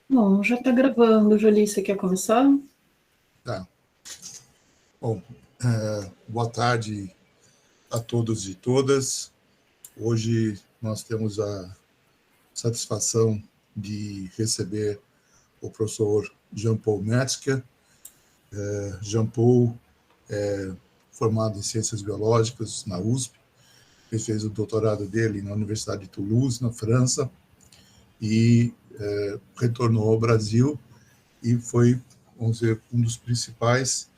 Bom, já está gravando. Jolie, você quer começar? Tá. Bom, boa tarde a todos e todas. Hoje nós temos a satisfação de receber o professor Jean-Paul Metzger. Jean-Paul é formado em Ciências Biológicas na USP, ele fez o doutorado dele na Universidade de Toulouse, na França, e retornou ao Brasil e foi, vamos dizer, um dos principais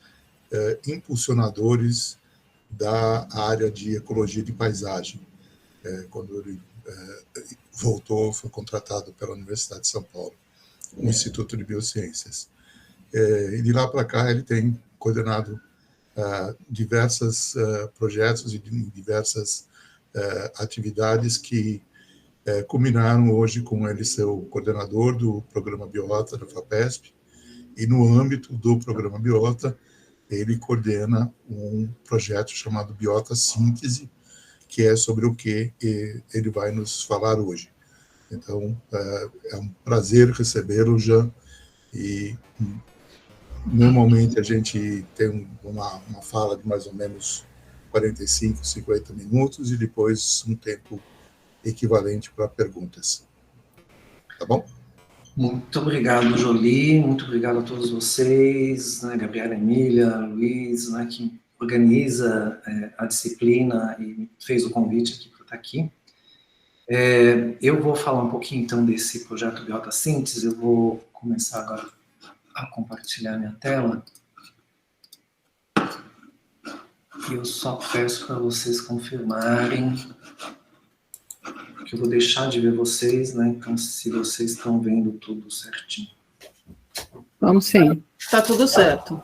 impulsionadores da área de ecologia de paisagem. Quando ele voltou, foi contratado pela Universidade de São Paulo, no Instituto de Biociências. E de lá para cá ele tem coordenado diversos projetos e diversas atividades que culminaram hoje com ele ser o coordenador do programa Biota da FAPESP, e no âmbito do programa Biota ele coordena um projeto chamado Biota Síntese, que é sobre o que ele vai nos falar hoje. Então, é um prazer recebê-lo, Jean, e normalmente a gente tem uma fala de mais ou menos 45, 50 minutos e depois um tempo equivalente para perguntas. Tá bom? Muito obrigado, Jolie, muito obrigado a todos vocês, né, Gabriela, Emília, Luiz, né, que organiza a disciplina e fez o convite aqui para estar aqui. Eu vou falar um pouquinho, então, desse projeto Biota Síntese. Eu vou começar agora a compartilhar minha tela. E eu só peço para vocês confirmarem que eu vou deixar de ver vocês, né? Então, se vocês estão vendo tudo certinho. Vamos sim. Está tudo certo.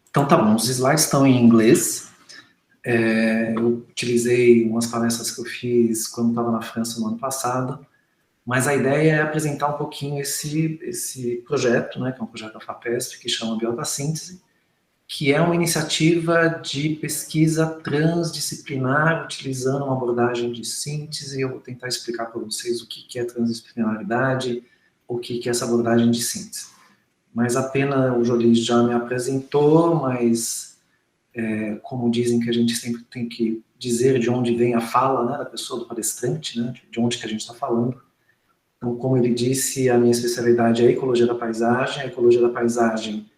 Então, tá bom. Os slides estão em inglês. Eu utilizei umas palestras que eu fiz quando estava na França no ano passado, mas a ideia é apresentar um pouquinho esse projeto, né, que é um projeto da FAPESP, que chama Biota Síntese, que é uma iniciativa de pesquisa transdisciplinar, utilizando uma abordagem de síntese. Eu vou tentar explicar para vocês o que é transdisciplinaridade, o que é essa abordagem de síntese. Mas apenas o Jolie já me apresentou, mas como dizem que a gente sempre tem que dizer de onde vem a fala, né, da pessoa, do palestrante, né, de onde que a gente está falando. Então, como ele disse, a minha especialidade é a ecologia da paisagem. A ecologia da paisagem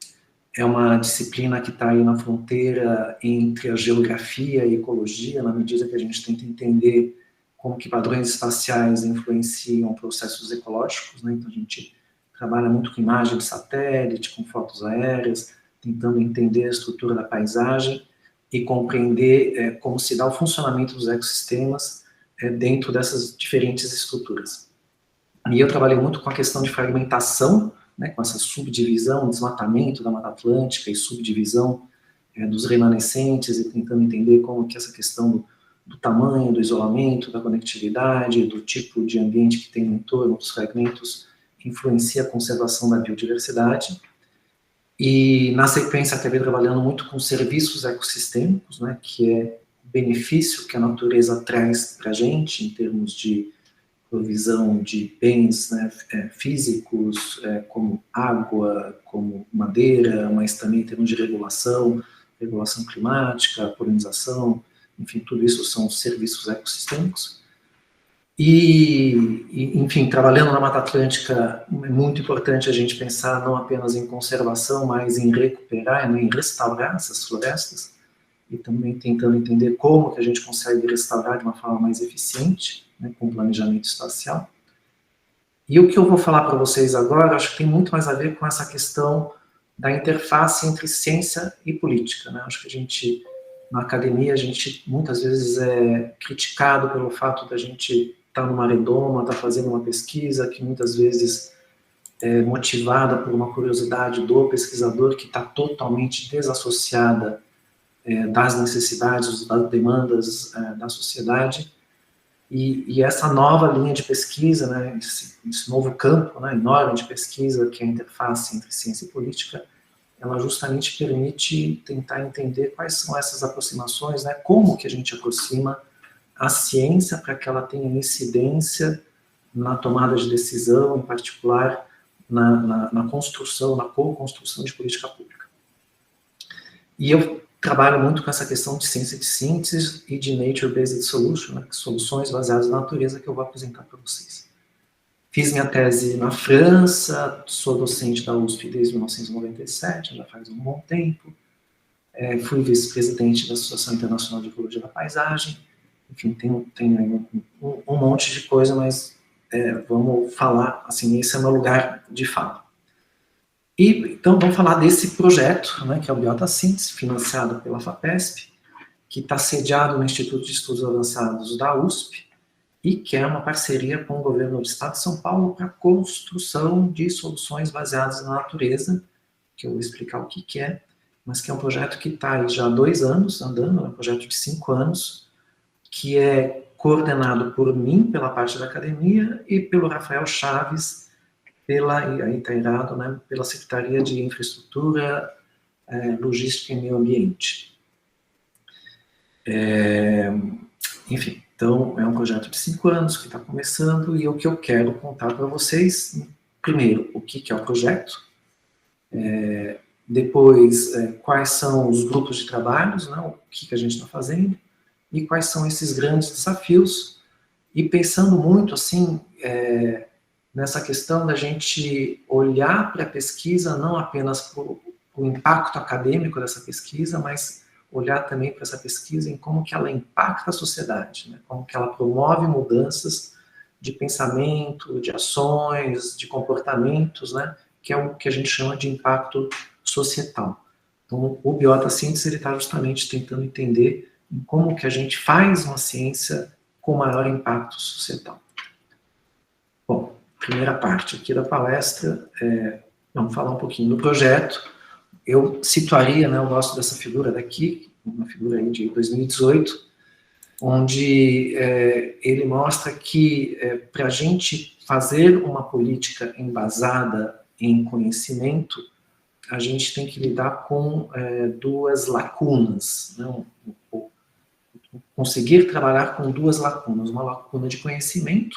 é uma disciplina que está aí na fronteira entre a geografia e a ecologia, na medida que a gente tenta entender como que padrões espaciais influenciam processos ecológicos, né? Então a gente trabalha muito com imagem de satélite, com fotos aéreas, tentando entender a estrutura da paisagem e compreender como se dá o funcionamento dos ecossistemas dentro dessas diferentes estruturas. E eu trabalhei muito com a questão de fragmentação, né, com essa subdivisão, desmatamento da Mata Atlântica e subdivisão dos remanescentes, e tentando entender como que essa questão do tamanho, do isolamento, da conectividade, do tipo de ambiente que tem no entorno dos fragmentos, influencia a conservação da biodiversidade. E, na sequência, acabei trabalhando muito com serviços ecossistêmicos, né, que é o benefício que a natureza traz para a gente, em termos de provisão de bens, né, físicos, como água, como madeira, mas também em termos de regulação climática, polinização, enfim, tudo isso são serviços ecossistêmicos. Enfim, trabalhando na Mata Atlântica, é muito importante a gente pensar não apenas em conservação, mas em recuperar, né, em restaurar essas florestas, e também tentando entender como que a gente consegue restaurar de uma forma mais eficiente, né, com planejamento espacial. E o que eu vou falar para vocês agora, acho que tem muito mais a ver com essa questão da interface entre ciência e política, né? Acho que a gente, na academia, a gente muitas vezes é criticado pelo fato da gente estar numa redoma, estar fazendo uma pesquisa que muitas vezes é motivada por uma curiosidade do pesquisador que está totalmente desassociada das necessidades, das demandas da sociedade. E essa nova linha de pesquisa, né, esse novo campo, né, enorme de pesquisa, que é a interface entre ciência e política, ela justamente permite tentar entender quais são essas aproximações, né, como que a gente aproxima a ciência para que ela tenha incidência na tomada de decisão, em particular na construção, na co-construção de política pública. E eu trabalho muito com essa questão de ciência de síntese e de nature-based solution, né, soluções baseadas na natureza, que eu vou apresentar para vocês. Fiz minha tese na França, sou docente da USP desde 1997, já faz um bom tempo. Fui vice-presidente da Associação Internacional de Ecologia da Paisagem. Enfim, tem um monte de coisa, mas vamos falar, assim, esse é o meu lugar de fala. Então, vamos falar desse projeto, né, que é o Biota Síntese, financiado pela FAPESP, que está sediado no Instituto de Estudos Avançados da USP, e que é uma parceria com o governo do Estado de São Paulo para a construção de soluções baseadas na natureza, que eu vou explicar o que é, mas que é um projeto que está aí já há 2 anos andando, é um projeto de 5 anos, que é coordenado por mim, pela parte da academia, e pelo Rafael Chaves, aí está irado, né, pela Secretaria de Infraestrutura, Logística e Meio Ambiente. Enfim, então é um projeto de 5 anos que está começando, e o que eu quero contar para vocês, primeiro, o que é o projeto, depois, quais são os grupos de trabalhos, né, o que a gente está fazendo, e quais são esses grandes desafios, e pensando muito, assim, nessa questão da gente olhar para a pesquisa, não apenas por o impacto acadêmico dessa pesquisa, mas olhar também para essa pesquisa em como que ela impacta a sociedade, né? Como que ela promove mudanças de pensamento, de ações, de comportamentos, né? Que é o que a gente chama de impacto societal. Então, o Biota Síntese está justamente tentando entender como que a gente faz uma ciência com maior impacto societal. Bom, primeira parte aqui da palestra, vamos falar um pouquinho do projeto. Eu situaria, né, eu gosto dessa figura daqui, uma figura aí de 2018, onde ele mostra que para a gente fazer uma política embasada em conhecimento, a gente tem que lidar com 2 lacunas, né? Conseguir trabalhar com 2 lacunas, uma lacuna de conhecimento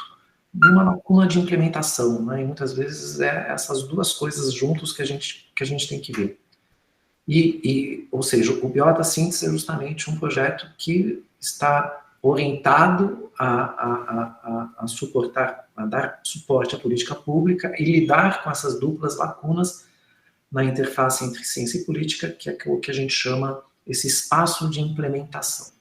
e uma lacuna de implementação, né? E muitas vezes essas 2 coisas juntos que a gente tem que ver. Ou seja, o Biota Síntese é justamente um projeto que está orientado a suportar, a dar suporte à política pública e lidar com essas duplas lacunas na interface entre ciência e política, que é o que a gente chama esse espaço de implementação.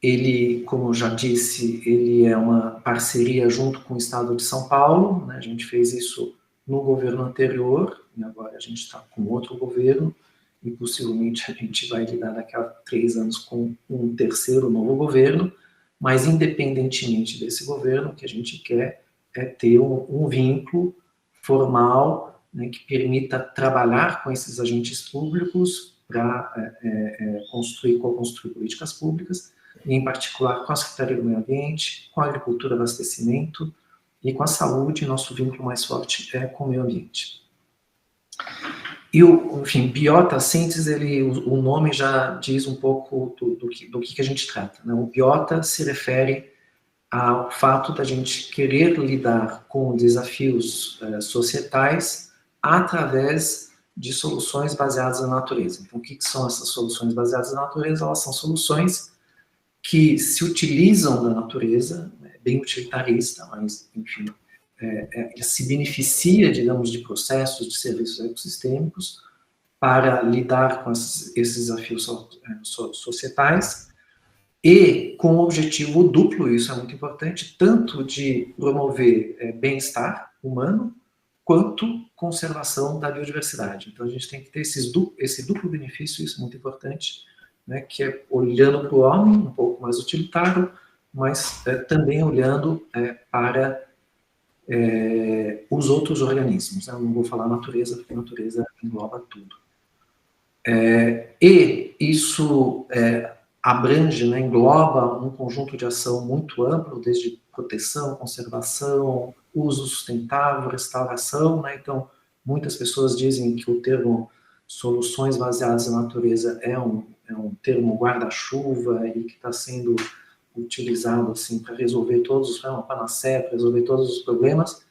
Ele, como eu já disse, ele é uma parceria junto com o Estado de São Paulo, né? A gente fez isso no governo anterior, e agora a gente está com outro governo, e possivelmente a gente vai lidar daqui a 3 anos com um terceiro novo governo, mas independentemente desse governo, o que a gente quer é ter um vínculo formal, né, que permita trabalhar com esses agentes públicos para co-construir políticas públicas, e em particular com a Secretaria do Meio Ambiente, com a Agricultura e Abastecimento, e com a saúde, nosso vínculo mais forte é com o meio ambiente. E, enfim, Biota Síntese, o nome já diz um pouco do que a gente trata, né? O biota se refere ao fato da gente querer lidar com desafios societais através de soluções baseadas na natureza. Então, o que são essas soluções baseadas na natureza? Elas são soluções que se utilizam da natureza, bem utilitarista, mas, enfim, se beneficia, digamos, de processos, de serviços ecossistêmicos para lidar com esses desafios societais e com o objetivo duplo, isso é muito importante, tanto de promover bem-estar humano, quanto conservação da biodiversidade. Então, a gente tem que ter esse duplo benefício, isso é muito importante, né, que é olhando para o homem, um pouco mais utilitário, mas também olhando para os outros organismos. Eu não vou falar natureza, porque a natureza engloba tudo. E isso abrange, né, engloba um conjunto de ação muito amplo, desde proteção, conservação, uso sustentável, restauração, né? Então, muitas pessoas dizem que o termo soluções baseadas na natureza é um termo guarda-chuva e que está sendo utilizado assim para resolver todos os problemas, para resolver todos os problemas,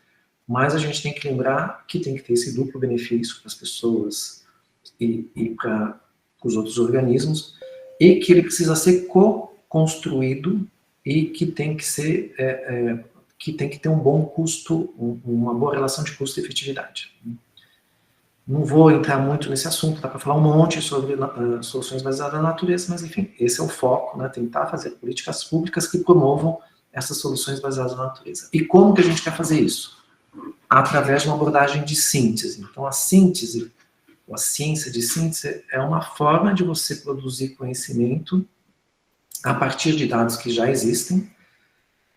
mas a gente tem que lembrar que tem que ter esse duplo benefício para as pessoas e para os outros organismos, e que ele precisa ser co-construído e que tem que ser que tem que ter um bom custo, uma boa relação de custo e efetividade. Não vou entrar muito nesse assunto, dá para falar um monte sobre soluções baseadas na natureza, mas enfim, esse é o foco, né, tentar fazer políticas públicas que promovam essas soluções baseadas na natureza. E como que a gente quer fazer isso? Através de uma abordagem de síntese. Então, a síntese, a ciência de síntese, é uma forma de você produzir conhecimento a partir de dados que já existem.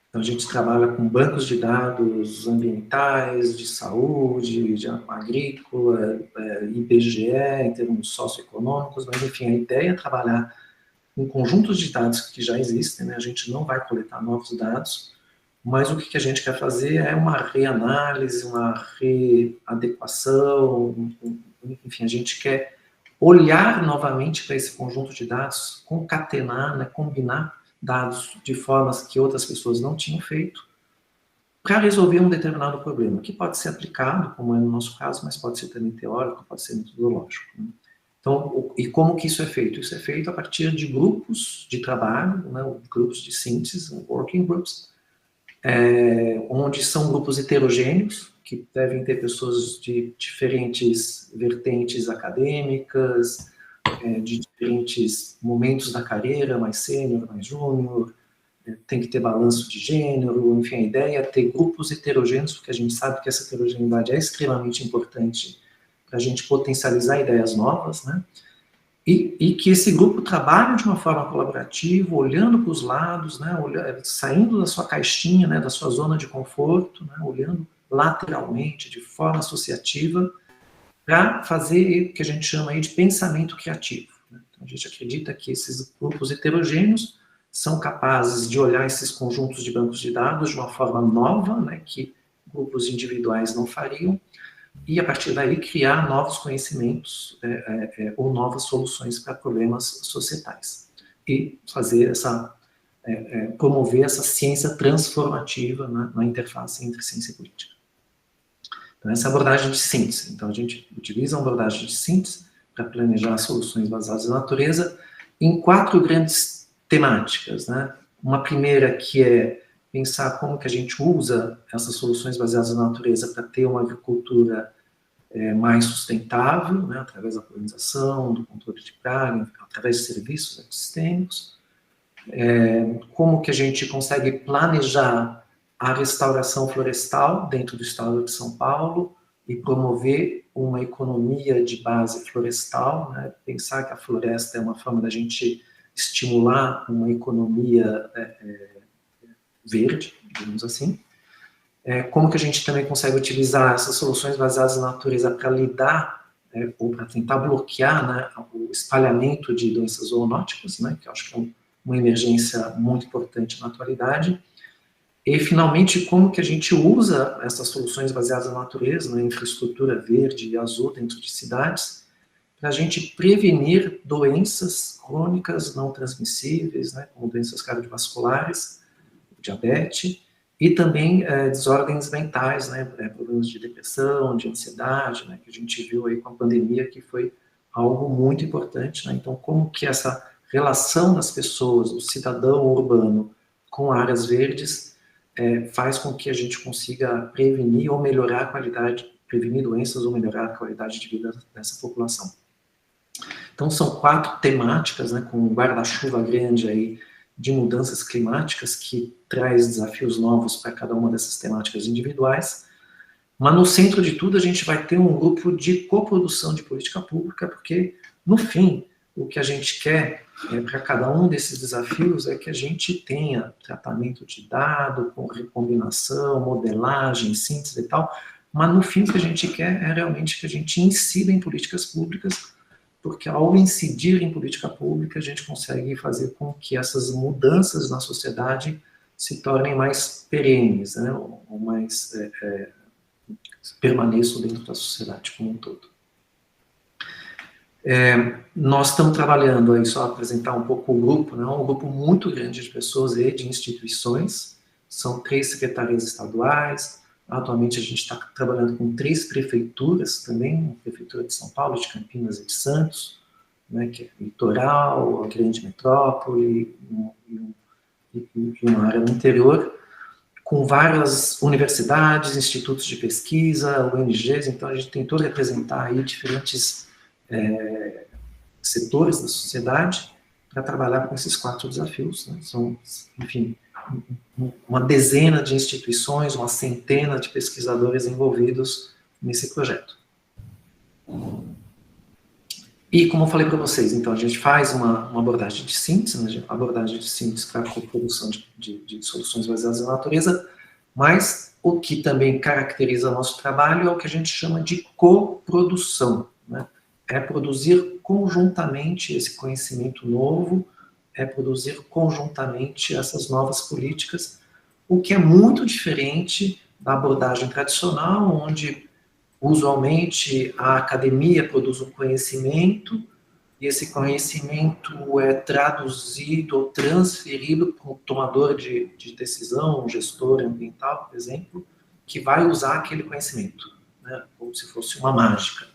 Então, a gente trabalha com bancos de dados ambientais, de saúde, de agrícola, IBGE, em termos socioeconômicos, mas, enfim, a ideia é trabalhar com conjuntos de dados que já existem, né? A gente não vai coletar novos dados, mas o que a gente quer fazer é uma reanálise, uma readequação, enfim, a gente quer olhar novamente para esse conjunto de dados, concatenar, né, combinar dados de formas que outras pessoas não tinham feito, para resolver um determinado problema, que pode ser aplicado, como é no nosso caso, mas pode ser também teórico, pode ser metodológico. Né? Então, e como que isso é feito? Isso é feito a partir de grupos de trabalho, né, grupos de síntese, working groups, onde são grupos heterogêneos, que devem ter pessoas de diferentes vertentes acadêmicas, de diferentes momentos da carreira, mais sênior, mais júnior, tem que ter balanço de gênero, enfim, a ideia é ter grupos heterogêneos, porque a gente sabe que essa heterogeneidade é extremamente importante para a gente potencializar ideias novas, né? E que esse grupo trabalhe de uma forma colaborativa, olhando para os lados, né, saindo da sua caixinha, né, da sua zona de conforto, né, olhando lateralmente, de forma associativa, para fazer o que a gente chama aí de pensamento criativo. Né? Então, a gente acredita que esses grupos heterogêneos são capazes de olhar esses conjuntos de bancos de dados de uma forma nova, né, que grupos individuais não fariam, e a partir daí criar novos conhecimentos ou novas soluções para problemas societais e fazer promover essa ciência transformativa na interface entre ciência e política. Então, essa é a abordagem de síntese. Então, a gente utiliza a abordagem de síntese para planejar soluções baseadas na natureza em 4 grandes temáticas, né? Uma primeira que é pensar como que a gente usa essas soluções baseadas na natureza para ter uma agricultura mais sustentável, né, através da polinização, do controle de praga, através de serviços ecossistêmicos. Como que a gente consegue planejar a restauração florestal dentro do estado de São Paulo e promover uma economia de base florestal, né, pensar que a floresta é uma forma da gente estimular uma economia verde, digamos assim. Como que a gente também consegue utilizar essas soluções baseadas na natureza para lidar, ou para tentar bloquear, né, o espalhamento de doenças zoonóticas, né, que eu acho que é uma emergência muito importante na atualidade. E, finalmente, como que a gente usa essas soluções baseadas na natureza, na infraestrutura verde e azul dentro de cidades, para a gente prevenir doenças crônicas não transmissíveis, né, como doenças cardiovasculares, diabetes, e também desordens mentais, né, problemas de depressão, de ansiedade, né, que a gente viu aí com a pandemia, que foi algo muito importante, né? Então, como que essa relação das pessoas, do cidadão urbano com áreas verdes, faz com que a gente consiga prevenir ou melhorar a qualidade, prevenir doenças ou melhorar a qualidade de vida dessa população. Então, são 4 temáticas, né, com um guarda-chuva grande aí, de mudanças climáticas, que traz desafios novos para cada uma dessas temáticas individuais, mas no centro de tudo a gente vai ter um grupo de coprodução de política pública, porque, no fim, o que a gente quer para cada um desses desafios é que a gente tenha tratamento de dado, com recombinação, modelagem, síntese e tal, mas no fim o que a gente quer é realmente que a gente incida em políticas públicas, porque ao incidir em política pública, a gente consegue fazer com que essas mudanças na sociedade se tornem mais perenes, né, ou mais permaneçam dentro da sociedade como um todo. Nós estamos trabalhando aí, só apresentar um pouco o grupo, né, um grupo muito grande de pessoas e de instituições, são 3 secretarias estaduais, Atualmente a gente está trabalhando com 3 prefeituras também, a Prefeitura de São Paulo, de Campinas e de Santos, né, que é Litoral, a grande metrópole e uma área no interior, com várias universidades, institutos de pesquisa, ONGs. Então a gente tentou representar aí diferentes setores da sociedade para trabalhar com esses 4 desafios, né? São, enfim, uma dezena de instituições, uma centena de pesquisadores envolvidos nesse projeto. E, como eu falei para vocês, então, a gente faz uma abordagem de síntese, né, abordagem de síntese para a coprodução de soluções baseadas na natureza, mas o que também caracteriza nosso trabalho é o que a gente chama de coprodução, né? É produzir conjuntamente esse conhecimento novo, é produzir conjuntamente essas novas políticas, o que é muito diferente da abordagem tradicional, onde usualmente a academia produz um conhecimento, e esse conhecimento é traduzido ou transferido para um tomador de decisão, um gestor ambiental, por exemplo, que vai usar aquele conhecimento, né, como se fosse uma mágica.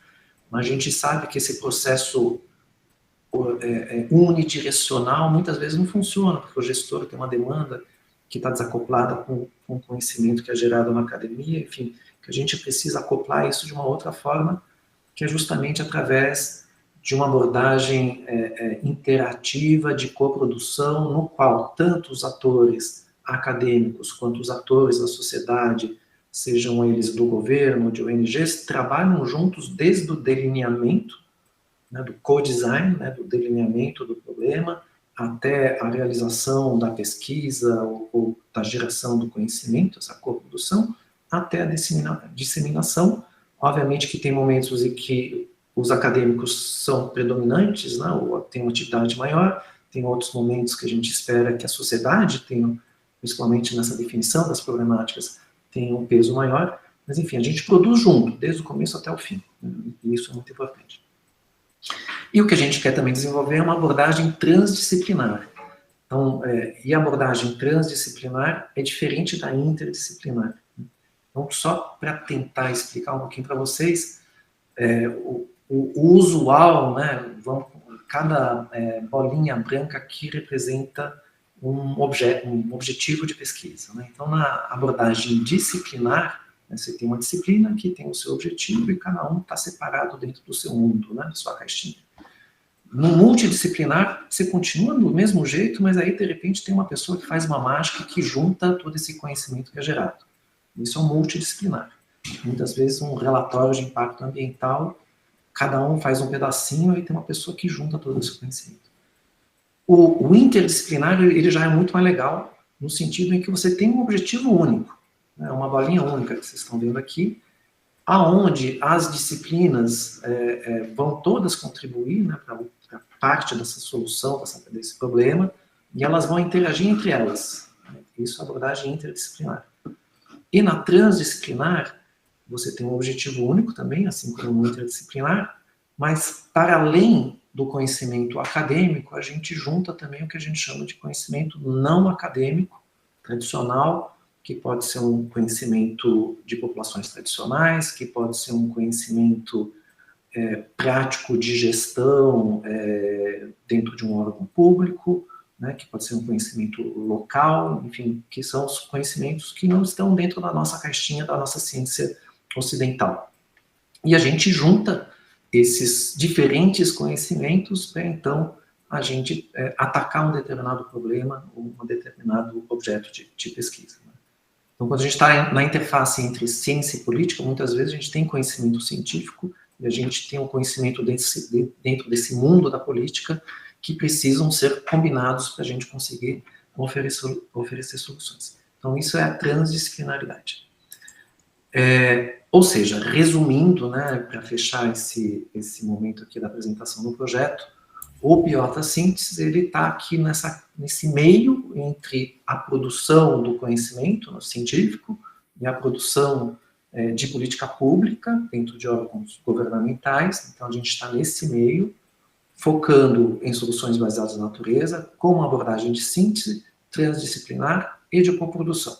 Mas a gente sabe que esse processo unidirecional muitas vezes não funciona, porque o gestor tem uma demanda que está desacoplada com o conhecimento que é gerado na academia, enfim, que a gente precisa acoplar isso de uma outra forma, que é justamente através de uma abordagem interativa, de coprodução, no qual tanto os atores acadêmicos quanto os atores da sociedade, sejam eles do governo, de ONGs, trabalham juntos desde o delineamento, né, do co-design, né, do delineamento do problema, até a realização da pesquisa ou da geração do conhecimento, essa coprodução, até a disseminação. Obviamente que tem momentos em que os acadêmicos são predominantes, né, ou tem uma atividade maior, tem outros momentos que a gente espera que a sociedade tenha, principalmente nessa definição das problemáticas, tenha um peso maior, mas enfim, a gente produz junto, desde o começo até o fim, e isso é muito importante. E o que a gente quer também desenvolver é uma abordagem transdisciplinar. Então, e a abordagem transdisciplinar é diferente da interdisciplinar. Então, só para tentar explicar um pouquinho para vocês, o usual, né, cada bolinha branca aqui representa um objetivo de pesquisa, né? Então, na abordagem disciplinar, né, você tem uma disciplina que tem o seu objetivo e cada um está separado dentro do seu mundo, né, da sua caixinha. No multidisciplinar, você continua do mesmo jeito, mas aí, de repente, tem uma pessoa que faz uma mágica que junta todo esse conhecimento que é gerado. Isso é um multidisciplinar. Muitas vezes, um relatório de impacto ambiental, cada um faz um pedacinho e tem uma pessoa que junta todo esse conhecimento. O interdisciplinar, ele já é muito mais legal, no sentido em que você tem um objetivo único, né, uma bolinha única que vocês estão vendo aqui, aonde as disciplinas vão todas contribuir, né, para parte dessa solução, desse problema, e elas vão interagir entre elas. Isso é a abordagem interdisciplinar. E na transdisciplinar, você tem um objetivo único também, assim como no interdisciplinar, mas para além do conhecimento acadêmico, a gente junta também o que a gente chama de conhecimento não acadêmico, tradicional, que pode ser um conhecimento de populações tradicionais, que pode ser um conhecimento prático de gestão dentro de um órgão público, né, que pode ser um conhecimento local, enfim, que são os conhecimentos que não estão dentro da nossa caixinha, da nossa ciência ocidental. E a gente junta esses diferentes conhecimentos para, então, a gente atacar um determinado problema ou um determinado objeto de pesquisa. Né? Então, quando a gente está na interface entre ciência e política, muitas vezes a gente tem conhecimento científico e a gente tem um conhecimento dentro desse mundo da política que precisam ser combinados para a gente conseguir oferecer soluções. Então, isso é a transdisciplinaridade. Ou seja, resumindo, né, para fechar esse momento aqui da apresentação do projeto, o Biota Síntese, ele está aqui nesse meio entre a produção do conhecimento científico e a produção de política pública dentro de órgãos governamentais. Então, a gente está nesse meio, focando em soluções baseadas na natureza, com uma abordagem de síntese, transdisciplinar e de coprodução.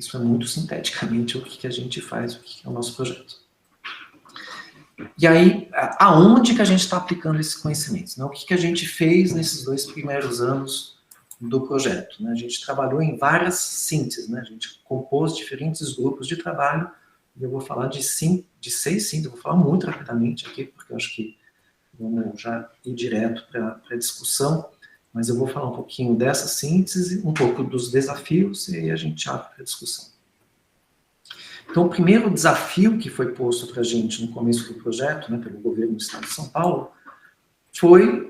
Isso é muito sinteticamente o que a gente faz, o que é o nosso projeto. E aí, aonde que a gente está aplicando esses conhecimentos? Né? O que a gente fez nesses 2 primeiros anos do projeto? Né? A gente trabalhou em várias sínteses, né? A gente compôs diferentes grupos de trabalho, e eu vou falar de 6 sínteses, eu vou falar muito rapidamente aqui, porque eu acho que vamos já ir direto para a discussão, mas eu vou falar um pouquinho dessa síntese, um pouco dos desafios, e aí a gente abre para a discussão. Então, o primeiro desafio que foi posto para a gente no começo do projeto, né, pelo governo do Estado de São Paulo, foi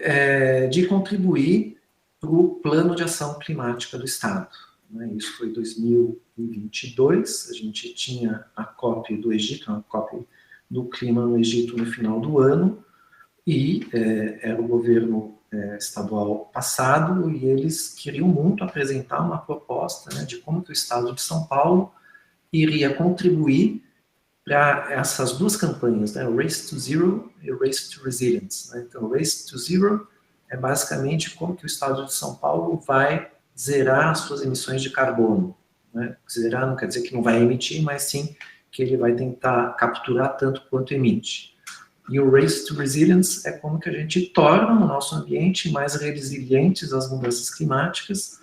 de contribuir para o Plano de Ação Climática do Estado. Né? Isso foi em 2022, a gente tinha a COP do Egito, a COP do clima no Egito no final do ano, e era o governo estadual passado, e eles queriam muito apresentar uma proposta, né, de como que o Estado de São Paulo iria contribuir para essas 2 campanhas, né, Race to Zero e Race to Resilience. Né? Então, Race to Zero é basicamente como que o Estado de São Paulo vai zerar as suas emissões de carbono. Né? Zerar não quer dizer que não vai emitir, mas sim que ele vai tentar capturar tanto quanto emite. E o Race to Resilience é como que a gente torna o nosso ambiente mais resiliente às mudanças climáticas,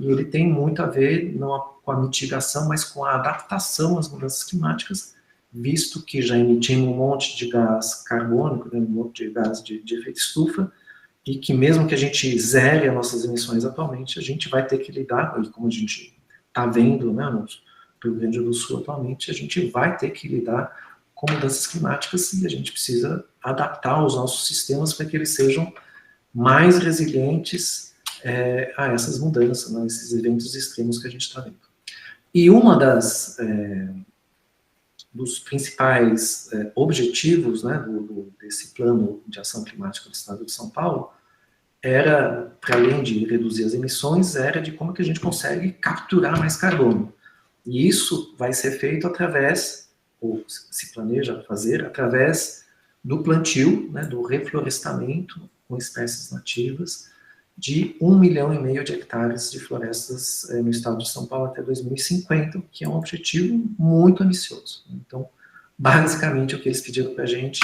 e ele tem muito a ver não com a mitigação, mas com a adaptação às mudanças climáticas, visto que já emitimos um monte de gás carbônico, né, um monte de gás de efeito estufa, e que mesmo que a gente zere as nossas emissões atualmente, a gente vai ter que lidar, e como a gente está vendo, né, no Rio Grande do Sul atualmente, a gente vai ter que lidar com mudanças climáticas, e a gente precisa adaptar os nossos sistemas para que eles sejam mais resilientes a essas mudanças, né, esses eventos extremos que a gente está vendo. E uma dos principais objetivos, né, desse plano de ação climática do Estado de São Paulo era, para além de reduzir as emissões, era de como que a gente consegue capturar mais carbono. E isso vai ser feito através, ou se planeja fazer, através do plantio, né, do reflorestamento com espécies nativas, de 1,5 milhão de hectares de florestas no estado de São Paulo até 2050, que é um objetivo muito ambicioso. Então, basicamente, o que eles pediram para a gente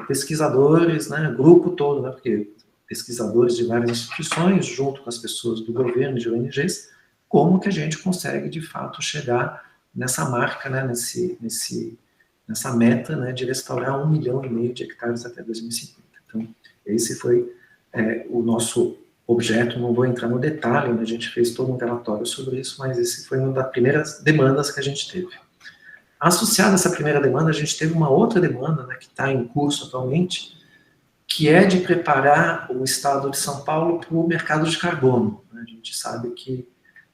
pesquisadores, né, grupo todo, né, porque pesquisadores de várias instituições, junto com as pessoas do governo, de ONGs, como que a gente consegue, de fato, chegar nessa marca, né, nessa meta, né, de restaurar 1,5 milhão de hectares até 2050. Então, esse foi o nosso objeto. Não vou entrar no detalhe, né, a gente fez todo um relatório sobre isso, mas esse foi uma das primeiras demandas que a gente teve. Associada a essa primeira demanda, a gente teve uma outra demanda, né, que está em curso atualmente, que é de preparar o estado de São Paulo para o mercado de carbono. A gente sabe que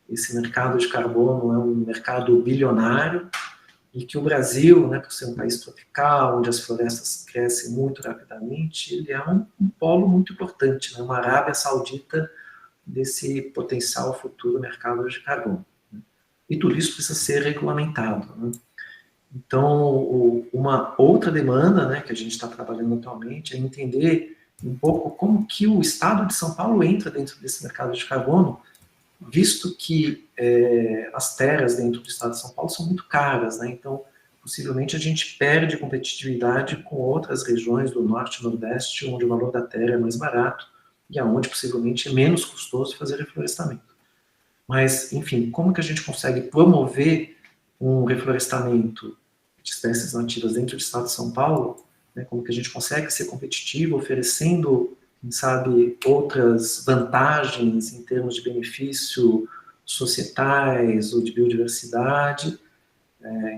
esse mercado de carbono é um mercado bilionário, e que o Brasil, né, por ser um país tropical, onde as florestas crescem muito rapidamente, ele é um polo muito importante, né, uma Arábia Saudita desse potencial futuro mercado de carbono. Né? E tudo isso precisa ser regulamentado. Né? Então, uma outra demanda, né, que a gente está trabalhando atualmente é entender um pouco como que o estado de São Paulo entra dentro desse mercado de carbono, visto que as terras dentro do estado de São Paulo são muito caras, né? Então, possivelmente a gente perde competitividade com outras regiões do norte e nordeste, onde o valor da terra é mais barato e aonde possivelmente é menos custoso fazer reflorestamento. Mas, enfim, como que a gente consegue promover um reflorestamento de espécies nativas dentro do estado de São Paulo? Né? Como que a gente consegue ser competitivo, oferecendo, quem sabe, outras vantagens em termos de benefício societais ou de biodiversidade.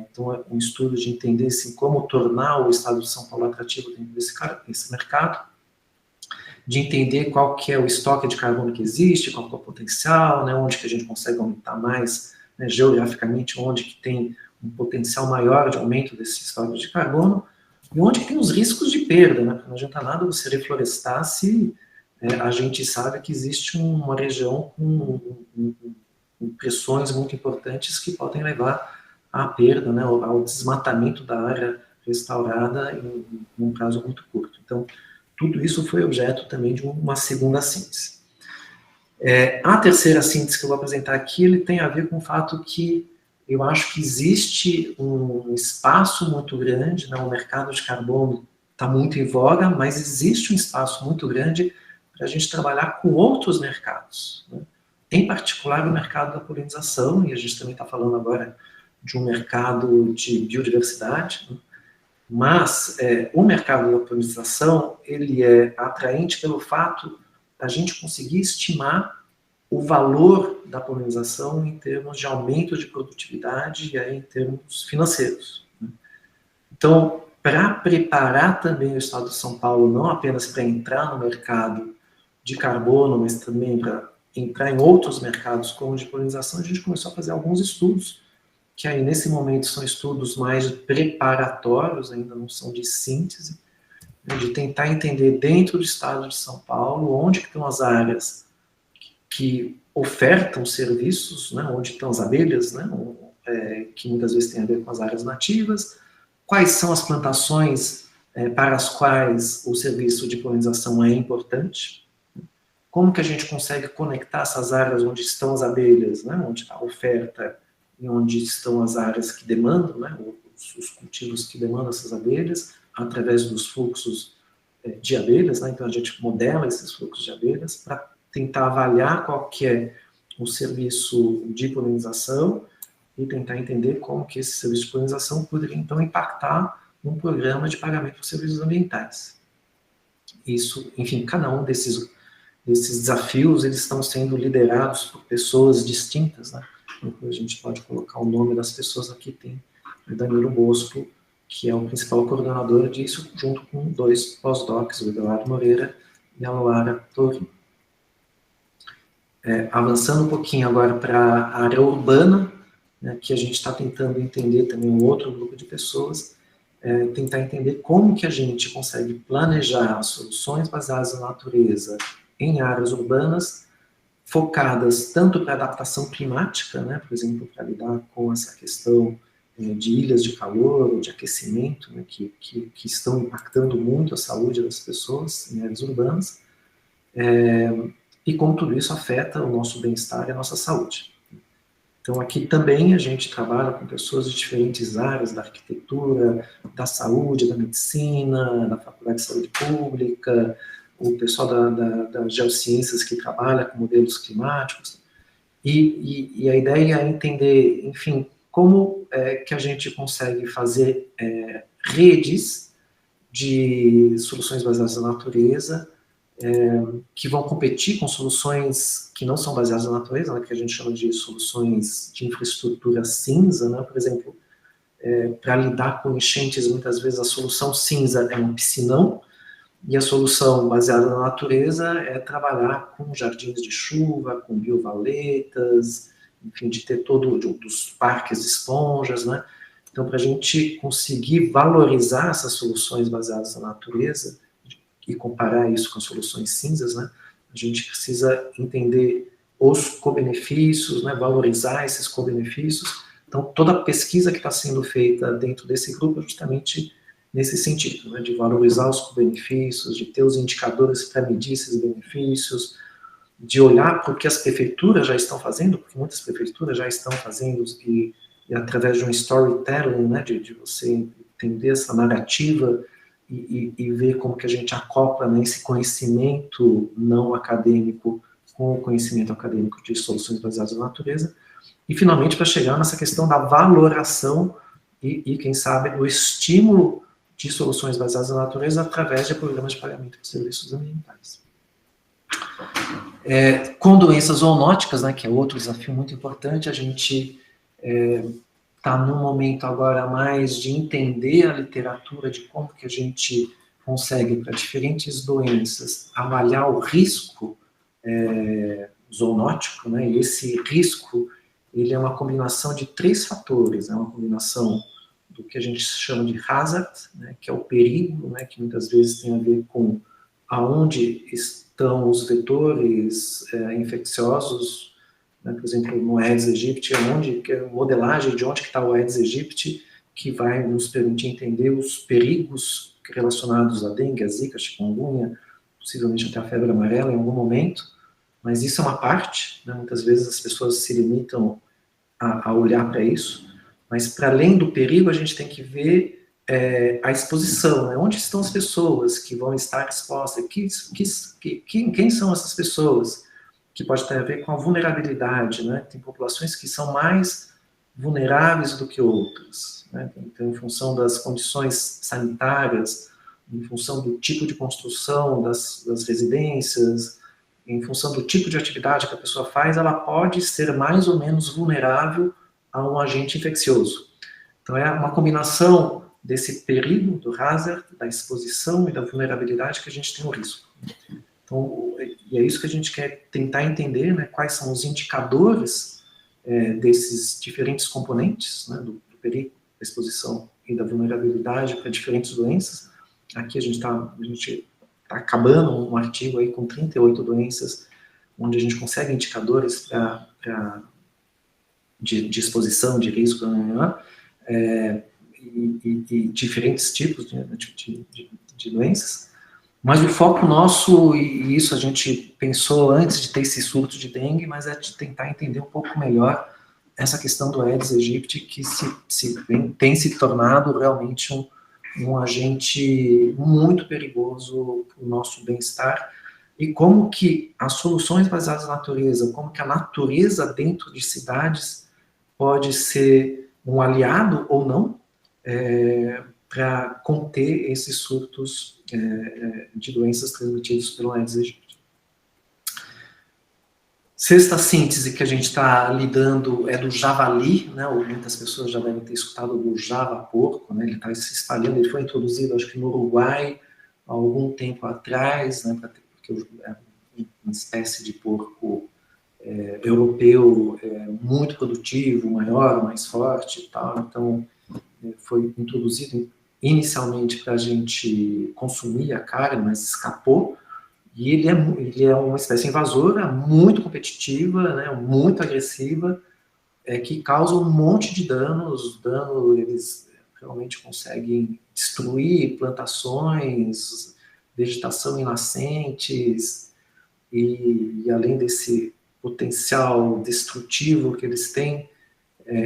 Então, é um estudo de entender assim, como tornar o estado de São Paulo atrativo dentro desse mercado, de entender qual que é o estoque de carbono que existe, qual que é o potencial, né, onde que a gente consegue aumentar mais, né, geograficamente, onde que tem um potencial maior de aumento desse estoque de carbono, e onde que tem os riscos de perda, né, porque não adianta nada você reflorestar se a gente sabe que existe uma região com pressões muito importantes que podem levar à perda, né, ao desmatamento da área restaurada em um prazo muito curto. Então, tudo isso foi objeto também de uma segunda síntese. A terceira síntese que eu vou apresentar aqui, ele tem a ver com o fato que eu acho que existe um espaço muito grande, né? O mercado de carbono está muito em voga, mas existe um espaço muito grande para a gente trabalhar com outros mercados, né? Em particular o mercado da polinização, e a gente também está falando agora de um mercado de biodiversidade, né? Mas o mercado da polinização, ele é atraente pelo fato da gente conseguir estimar o valor da polinização em termos de aumento de produtividade e aí em termos financeiros. Então, para preparar também o Estado de São Paulo, não apenas para entrar no mercado de carbono, mas também para entrar em outros mercados como o de polinização, a gente começou a fazer alguns estudos, que aí nesse momento são estudos mais preparatórios, ainda não são de síntese, né, de tentar entender dentro do Estado de São Paulo onde que estão as áreas que ofertam serviços, né, onde estão as abelhas, né, que muitas vezes tem a ver com as áreas nativas, quais são as plantações para as quais o serviço de polinização é importante, como que a gente consegue conectar essas áreas onde estão as abelhas, né, onde está a oferta e onde estão as áreas que demandam, né, os cultivos que demandam essas abelhas, através dos fluxos de abelhas, né, então a gente modela esses fluxos de abelhas para tentar avaliar qual que é o serviço de polinização e tentar entender como que esse serviço de polinização poderia, então, impactar um programa de pagamento por serviços ambientais. Isso, enfim, cada um desses desafios, eles estão sendo liderados por pessoas distintas, né? Então, a gente pode colocar o nome das pessoas aqui, tem o Danilo Bosco, que é o principal coordenador disso, junto com 2 pós-docs, o Eduardo Moreira e a Lara Torino. Avançando um pouquinho agora para a área urbana, né, que a gente está tentando entender também um outro grupo de pessoas, tentar entender como que a gente consegue planejar soluções baseadas na natureza em áreas urbanas, focadas tanto para adaptação climática, né, por exemplo, para lidar com essa questão de ilhas de calor, ou de aquecimento, né, que estão impactando muito a saúde das pessoas em áreas urbanas, e como tudo isso afeta o nosso bem-estar e a nossa saúde. Então, aqui também a gente trabalha com pessoas de diferentes áreas, da arquitetura, da saúde, da medicina, da Faculdade de Saúde Pública, o pessoal das geociências que trabalha com modelos climáticos, e a ideia é entender, enfim, como que a gente consegue fazer redes de soluções baseadas na natureza, que vão competir com soluções que não são baseadas na natureza, né, que a gente chama de soluções de infraestrutura cinza, né, por exemplo, para lidar com enchentes, muitas vezes a solução cinza é um piscinão, e a solução baseada na natureza é trabalhar com jardins de chuva, com biovaletas, enfim, de ter dos parques de esponjas, né? Então, para a gente conseguir valorizar essas soluções baseadas na natureza e comparar isso com as soluções cinzas, né? A gente precisa entender os co-benefícios, né? Valorizar esses co-benefícios. Então, toda a pesquisa que está sendo feita dentro desse grupo é justamente nesse sentido, né, de valorizar os benefícios, de ter os indicadores para medir esses benefícios, de olhar para o que as prefeituras já estão fazendo, porque muitas prefeituras já estão fazendo, e através de um storytelling, né, de você entender essa narrativa e ver como que a gente acopla, né, esse conhecimento não acadêmico com o conhecimento acadêmico de soluções baseadas na natureza, e finalmente para chegar nessa questão da valoração e quem sabe, do estímulo de soluções baseadas na natureza através de programas de pagamento por serviços ambientais. Com doenças zoonóticas, né, que é outro desafio muito importante, a gente está num momento agora mais de entender a literatura de como que a gente consegue, para diferentes doenças, avaliar o risco zoonótico, né, e esse risco, ele é uma combinação de 3 fatores, é uma combinação do que a gente chama de hazard, né, que é o perigo, né, que muitas vezes tem a ver com aonde estão os vetores infecciosos, né, por exemplo, no Aedes aegypti, que é a modelagem de onde está o Aedes aegypti, que vai nos permitir entender os perigos relacionados à dengue, à zika, à chikungunya, possivelmente até a febre amarela em algum momento, mas isso é uma parte, né? Muitas vezes as pessoas se limitam a olhar para isso, mas para além do perigo, a gente tem que ver a exposição, né? Onde estão as pessoas que vão estar expostas, quem são essas pessoas, que pode ter a ver com a vulnerabilidade, né? Tem populações que são mais vulneráveis do que outras, né? Então, em função das condições sanitárias, em função do tipo de construção das residências, em função do tipo de atividade que a pessoa faz, ela pode ser mais ou menos vulnerável a um agente infeccioso. Então, é uma combinação desse perigo, do hazard, da exposição e da vulnerabilidade que a gente tem o risco. Então, e é isso que a gente quer tentar entender, né, quais são os indicadores desses diferentes componentes, né, do perigo, da exposição e da vulnerabilidade para diferentes doenças. Aqui a gente está acabando um artigo aí com 38 doenças, onde a gente consegue indicadores de exposição, de risco, e diferentes tipos de doenças. Mas o foco nosso, e isso a gente pensou antes de ter esse surto de dengue, mas é de tentar entender um pouco melhor essa questão do Aedes aegypti, que tem se tornado realmente um agente muito perigoso para o nosso bem-estar, e como que as soluções baseadas na natureza, como que a natureza dentro de cidades pode ser um aliado ou não para conter esses surtos de doenças transmitidas pelo Aedes aegypti. Sexta síntese que a gente está lidando é do javali, né? Muitas pessoas já devem ter escutado do java-porco, né? Ele está se espalhando, ele foi introduzido, acho que no Uruguai, há algum tempo atrás, né? Porque é uma espécie de porco europeu muito produtivo, maior, mais forte e tal, então foi introduzido inicialmente para a gente consumir a carne, mas escapou. E ele é uma espécie invasora, muito competitiva, né, muito agressiva, que causa um monte de danos. Eles realmente conseguem destruir plantações, vegetação em nascentes, e além desse potencial destrutivo que eles têm,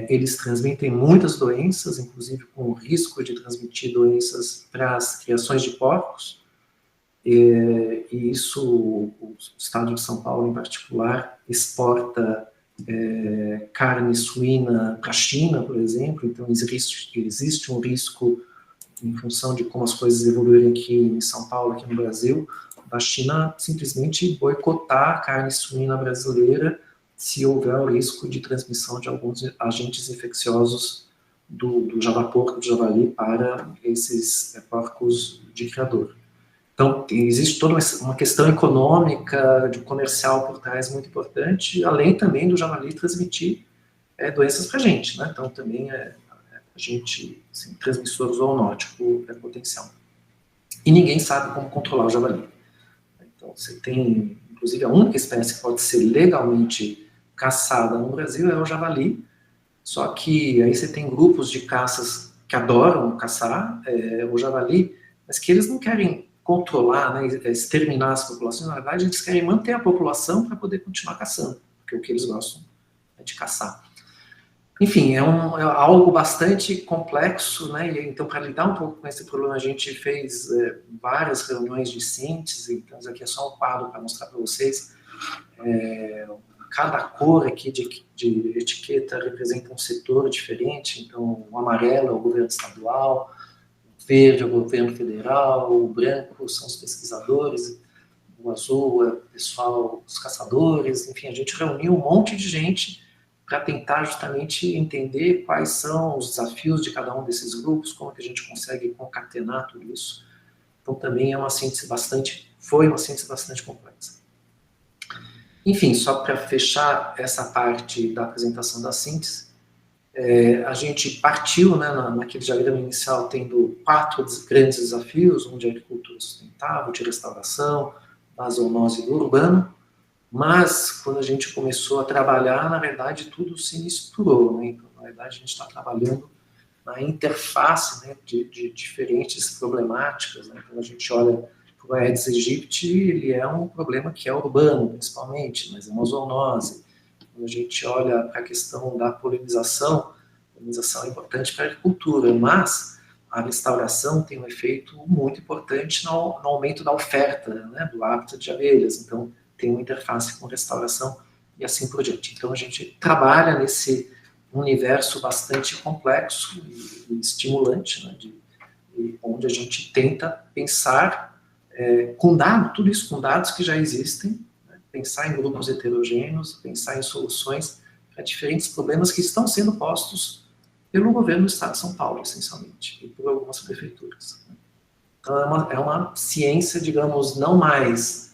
eles transmitem muitas doenças, inclusive com o risco de transmitir doenças para as criações de porcos. E isso, o estado de São Paulo, em particular, exporta carne suína para a China, por exemplo. Então, existe um risco, em função de como as coisas evoluírem aqui em São Paulo, aqui no Brasil, da China simplesmente boicotar a carne suína brasileira se houver o risco de transmissão de alguns agentes infecciosos do javaporco, do javali, para esses porcos de criador. Então, existe toda uma questão econômica, comercial por trás muito importante, além também do javali transmitir doenças para a gente, né? Então, também agente assim, transmissor zoonótico potencial. E ninguém sabe como controlar o javali. Então, você tem, inclusive, a única espécie que pode ser legalmente caçada no Brasil é o javali, só que aí você tem grupos de caças que adoram caçar o javali, mas que eles não querem controlar, né, exterminar as populações. Na verdade, eles querem manter a população para poder continuar caçando, porque o que eles gostam é de caçar. Enfim, é algo bastante complexo, né? E, então, para lidar um pouco com esse problema, a gente fez várias reuniões de síntese. Então, isso aqui é só um quadro para mostrar para vocês. Cada cor aqui de etiqueta representa um setor diferente. Então, o amarelo é o governo estadual, o verde é o governo federal, o branco são os pesquisadores, o azul é o pessoal, os caçadores. Enfim, a gente reuniu um monte de gente para tentar justamente entender quais são os desafios de cada um desses grupos, como que a gente consegue concatenar tudo isso. Então, também é uma síntese foi uma síntese bastante complexa. Enfim, só para fechar essa parte da apresentação da síntese, a gente partiu, né, naquele diagrama inicial, tendo 4 grandes desafios, um de agricultura sustentável, de restauração, da zoonose do urbano. Mas, quando a gente começou a trabalhar, na verdade, tudo se misturou, né? Então, na verdade, a gente está trabalhando na interface, né, de diferentes problemáticas, né? Então, a gente olha o Aedes aegypti, ele é um problema que é urbano, principalmente, mas é uma zoonose. Quando a gente olha para a questão da polinização é importante para a agricultura, mas a restauração tem um efeito muito importante no aumento da oferta, né, do hábitat de abelhas. Então, tem uma interface com restauração e assim por diante. Então, a gente trabalha nesse universo bastante complexo e estimulante, né, onde a gente tenta pensar com dados, tudo isso com dados que já existem, né, pensar em grupos heterogêneos, pensar em soluções para diferentes problemas que estão sendo postos pelo governo do Estado de São Paulo, essencialmente, e por algumas prefeituras. Então, é uma ciência, digamos, não mais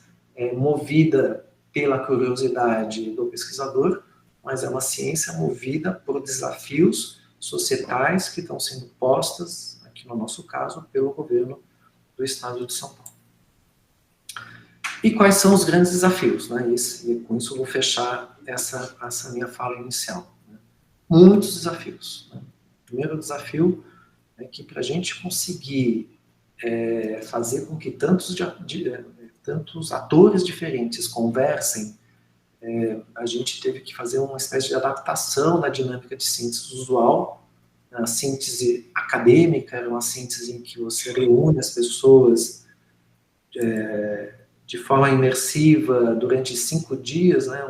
movida pela curiosidade do pesquisador, mas é uma ciência movida por desafios societais que estão sendo postas, aqui no nosso caso, pelo governo do Estado de São Paulo. E quais são os grandes desafios? Né? E com isso eu vou fechar essa minha fala inicial. Né? Muitos desafios. Né? O primeiro desafio é que para a gente conseguir fazer com que tantos atores diferentes conversem, a gente teve que fazer uma espécie de adaptação da dinâmica de síntese usual. A síntese acadêmica era uma síntese em que você reúne as pessoas de forma imersiva durante 5 dias, né,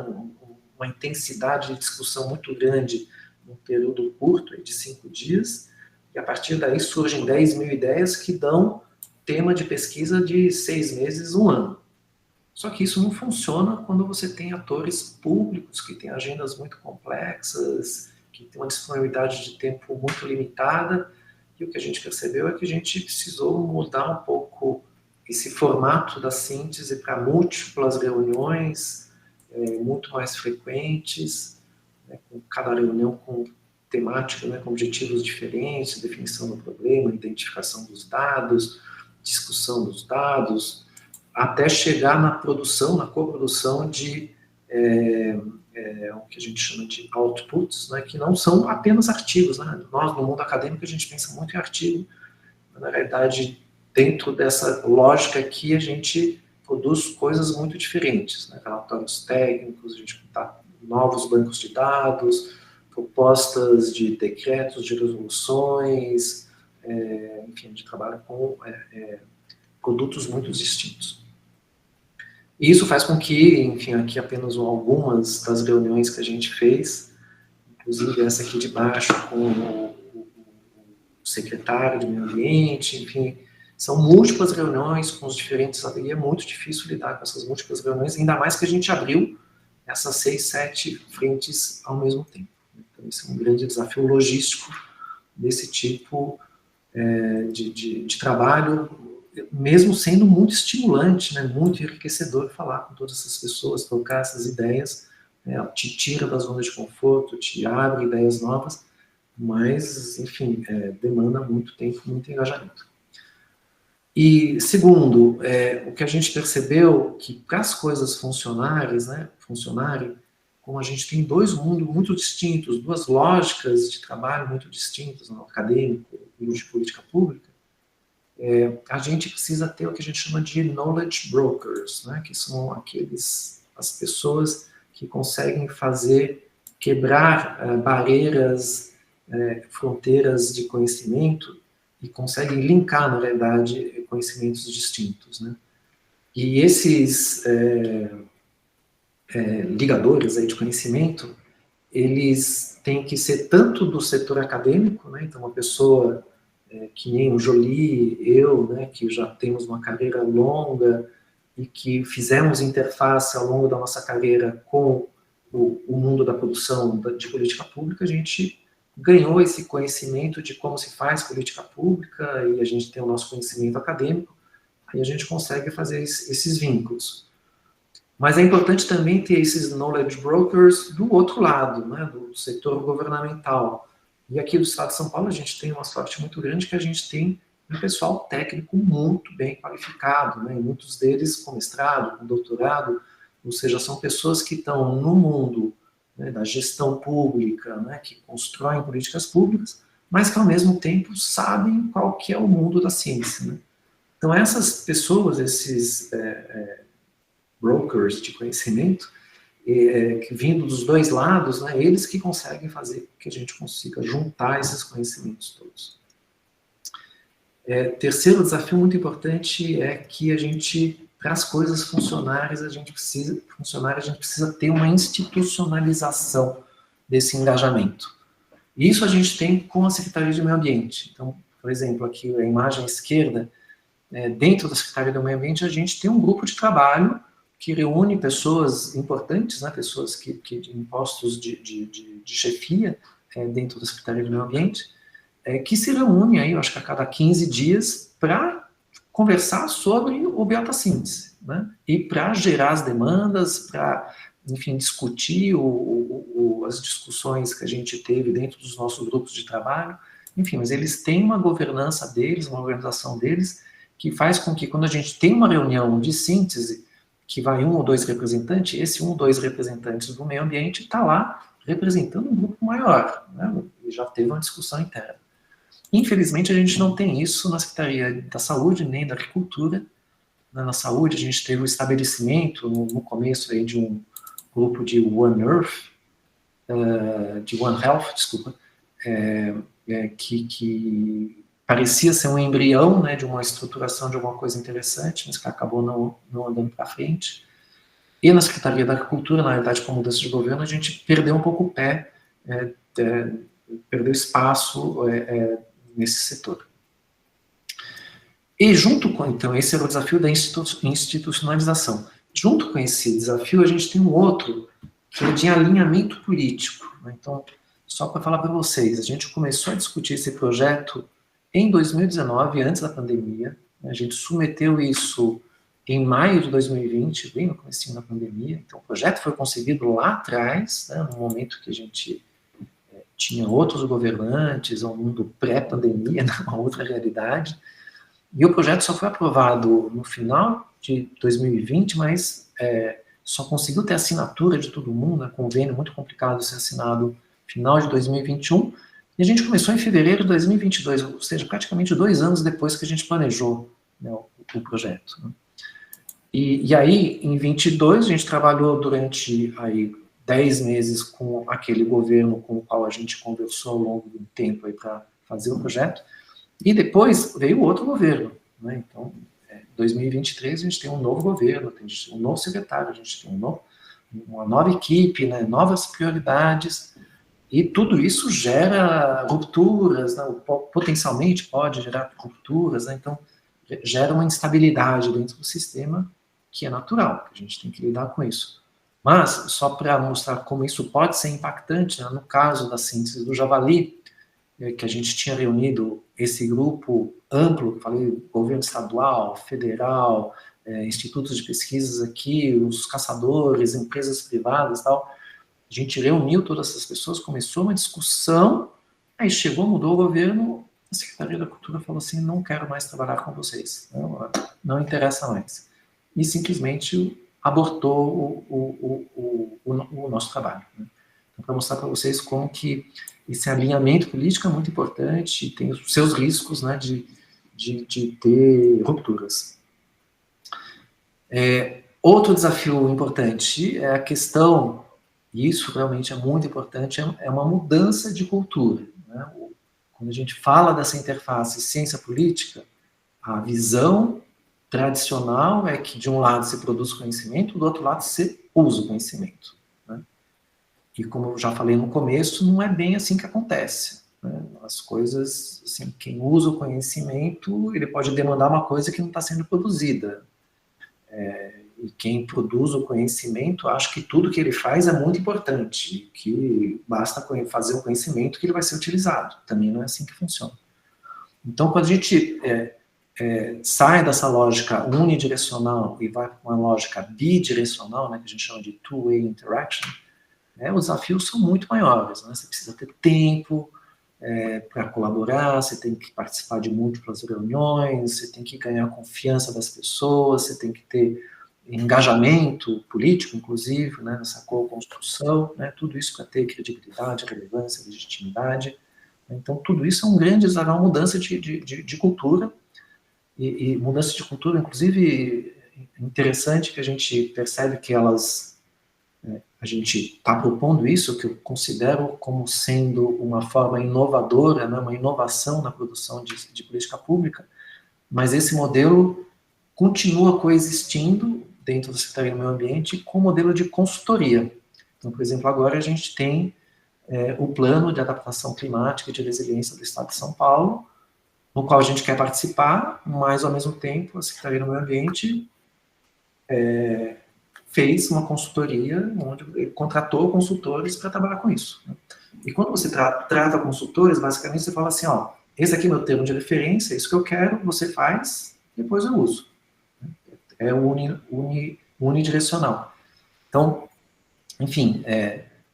uma intensidade de discussão muito grande num período curto, de 5 dias, e a partir daí surgem 10 mil ideias que dão tema de pesquisa de 6 meses, 1 ano. Só que isso não funciona quando você tem atores públicos que têm agendas muito complexas, que têm uma disponibilidade de tempo muito limitada, e o que a gente percebeu é que a gente precisou mudar um pouco esse formato da síntese para múltiplas reuniões, muito mais frequentes, né, com cada reunião com temática, né, com objetivos diferentes, definição do problema, identificação dos dados, discussão dos dados, até chegar na produção, na coprodução de o que a gente chama de outputs, né, que não são apenas artigos. Né? Nós, no mundo acadêmico, a gente pensa muito em artigo, mas, na verdade, dentro dessa lógica aqui, a gente produz coisas muito diferentes, né? Relatórios técnicos, a gente tá novos bancos de dados, propostas de decretos, de resoluções, enfim, a gente trabalha com produtos muito distintos. E isso faz com que, enfim, aqui apenas algumas das reuniões que a gente fez, inclusive essa aqui de baixo com o secretário de Meio Ambiente, enfim, são múltiplas reuniões com os diferentes, e é muito difícil lidar com essas múltiplas reuniões, ainda mais que a gente abriu essas 6, 7 frentes ao mesmo tempo. Então, esse é um grande desafio logístico desse tipo de trabalho, mesmo sendo muito estimulante, né, muito enriquecedor falar com todas essas pessoas, trocar essas ideias, te tira da zona de conforto, te abre ideias novas, mas, enfim, demanda muito tempo, muito engajamento. E, segundo, o que a gente percebeu, que para as coisas funcionarem, como a gente tem 2 mundos muito distintos, 2 lógicas de trabalho muito distintas, no acadêmico e no de política pública, a gente precisa ter o que a gente chama de knowledge brokers, né, que são as pessoas que conseguem quebrar barreiras, fronteiras de conhecimento e conseguem linkar, na verdade, conhecimentos distintos, né. E esses ligadores aí de conhecimento, eles têm que ser tanto do setor acadêmico, né, então uma pessoa que nem o Jolie, eu, né, que já temos uma carreira longa e que fizemos interface ao longo da nossa carreira com o mundo da produção de política pública, a gente ganhou esse conhecimento de como se faz política pública e a gente tem o nosso conhecimento acadêmico, aí a gente consegue fazer esses vínculos. Mas é importante também ter esses knowledge brokers do outro lado, né, do setor governamental. E aqui do Estado de São Paulo a gente tem uma sorte muito grande que a gente tem um pessoal técnico muito bem qualificado, né, e muitos deles com mestrado, com doutorado, ou seja, são pessoas que estão no mundo, né, da gestão pública, né, que constroem políticas públicas, mas que ao mesmo tempo sabem qual que é o mundo da ciência, né. Então, essas pessoas, esses brokers de conhecimento, que vindo dos dois lados, né, eles que conseguem fazer com que a gente consiga juntar esses conhecimentos todos. Terceiro desafio muito importante é que a gente, para as coisas funcionarem, a gente precisa ter uma institucionalização desse engajamento. Isso a gente tem com a Secretaria de Meio Ambiente. Então, por exemplo, aqui a imagem à esquerda, dentro da Secretaria do Meio Ambiente, a gente tem um grupo de trabalho que reúne pessoas importantes, né, pessoas que em postos de chefia dentro da Secretaria do Meio Ambiente, que se reúne aí, eu acho que a cada 15 dias, para conversar sobre o biotassíntese, né, e para gerar as demandas, para, enfim, discutir as discussões que a gente teve dentro dos nossos grupos de trabalho, enfim, mas eles têm uma governança deles, uma organização deles, que faz com que quando a gente tem uma reunião de síntese, que vai 1 ou 2 representantes, esse 1 ou 2 representantes do meio ambiente está lá representando um grupo maior, né, e já teve uma discussão interna. Infelizmente, a gente não tem isso na Secretaria da Saúde, nem da Agricultura. Na saúde, a gente teve o estabelecimento, no começo, aí, de um grupo de One Earth, de One Health, desculpa, que parecia ser um embrião, né, de uma estruturação de alguma coisa interessante, mas que acabou não andando para frente. E na Secretaria da Agricultura, na realidade, com a mudança de governo, a gente perdeu um pouco o pé, perdeu espaço nesse setor. E junto com, então, esse era o desafio da institucionalização. Junto com esse desafio, a gente tem um outro, que é de alinhamento político. Então, só para falar para vocês, a gente começou a discutir esse projeto em 2019, antes da pandemia. A gente submeteu isso em maio de 2020, bem no comecinho da pandemia. Então, o projeto foi concebido lá atrás, né, no momento que a gente tinha outros governantes, um mundo pré-pandemia, uma outra realidade. E o projeto só foi aprovado no final de 2020, mas só conseguiu ter assinatura de todo mundo, convênio muito complicado ser assinado no final de 2021, e a gente começou em fevereiro de 2022, ou seja, praticamente 2 anos depois que a gente planejou, né, o projeto. Né. E aí, em 22, a gente trabalhou durante aí 10 meses com aquele governo com o qual a gente conversou ao longo do tempo para fazer o projeto, e depois veio outro governo, né? Então, em 2023 a gente tem um novo governo, a gente tem um novo secretário, a gente tem uma nova equipe, né? Novas prioridades, e tudo isso gera rupturas, né? Potencialmente pode gerar rupturas, né? Então gera uma instabilidade dentro do sistema que é natural, que a gente tem que lidar com isso. Mas, só para mostrar como isso pode ser impactante, né? No caso da síntese do javali, que a gente tinha reunido esse grupo amplo, que falei, governo estadual, federal, institutos de pesquisas aqui, os caçadores, empresas privadas e tal. A gente reuniu todas essas pessoas, começou uma discussão, aí chegou, mudou o governo, a Secretaria da Cultura falou assim, não quero mais trabalhar com vocês, não interessa mais. E simplesmente abortou o nosso trabalho. Né? Então, para mostrar para vocês como que esse alinhamento político é muito importante e tem os seus riscos, né, de ter rupturas. Outro desafio importante é a questão, e isso realmente é muito importante, é uma mudança de cultura. Né? Quando a gente fala dessa interface ciência-política, a visão tradicional é que de um lado se produz conhecimento, do outro lado se usa o conhecimento. Né? E como eu já falei no começo, não é bem assim que acontece. Né? As coisas, assim, quem usa o conhecimento, ele pode demandar uma coisa que não está sendo produzida. E quem produz o conhecimento, acha que tudo que ele faz é muito importante, que basta fazer o conhecimento que ele vai ser utilizado. Também não é assim que funciona. Então, quando a gente sai dessa lógica unidirecional e vai para uma lógica bidirecional, né, que a gente chama de two-way interaction, os desafios são muito maiores. Né? Você precisa ter tempo para colaborar, você tem que participar de múltiplas reuniões, você tem que ganhar a confiança das pessoas, você tem que ter engajamento político, inclusive, né, nessa co-construção, né, tudo isso para ter credibilidade, relevância, legitimidade. Então, tudo isso é um grande desafio, uma mudança de cultura, E mudança de cultura, inclusive, interessante que a gente percebe que elas... a gente está propondo isso, que eu considero como sendo uma forma inovadora, né, uma inovação na produção de política pública, mas esse modelo continua coexistindo dentro da Secretaria do Meio Ambiente com o modelo de consultoria. Então, por exemplo, agora a gente tem o Plano de Adaptação Climática e de Resiliência do Estado de São Paulo, no qual a gente quer participar, mas, ao mesmo tempo, a Secretaria do Meio Ambiente fez uma consultoria, onde contratou consultores para trabalhar com isso. E quando você trata consultores, basicamente você fala assim, ó, esse aqui é meu termo de referência, é isso que eu quero, você faz, depois eu uso. É unidirecional. Então, enfim,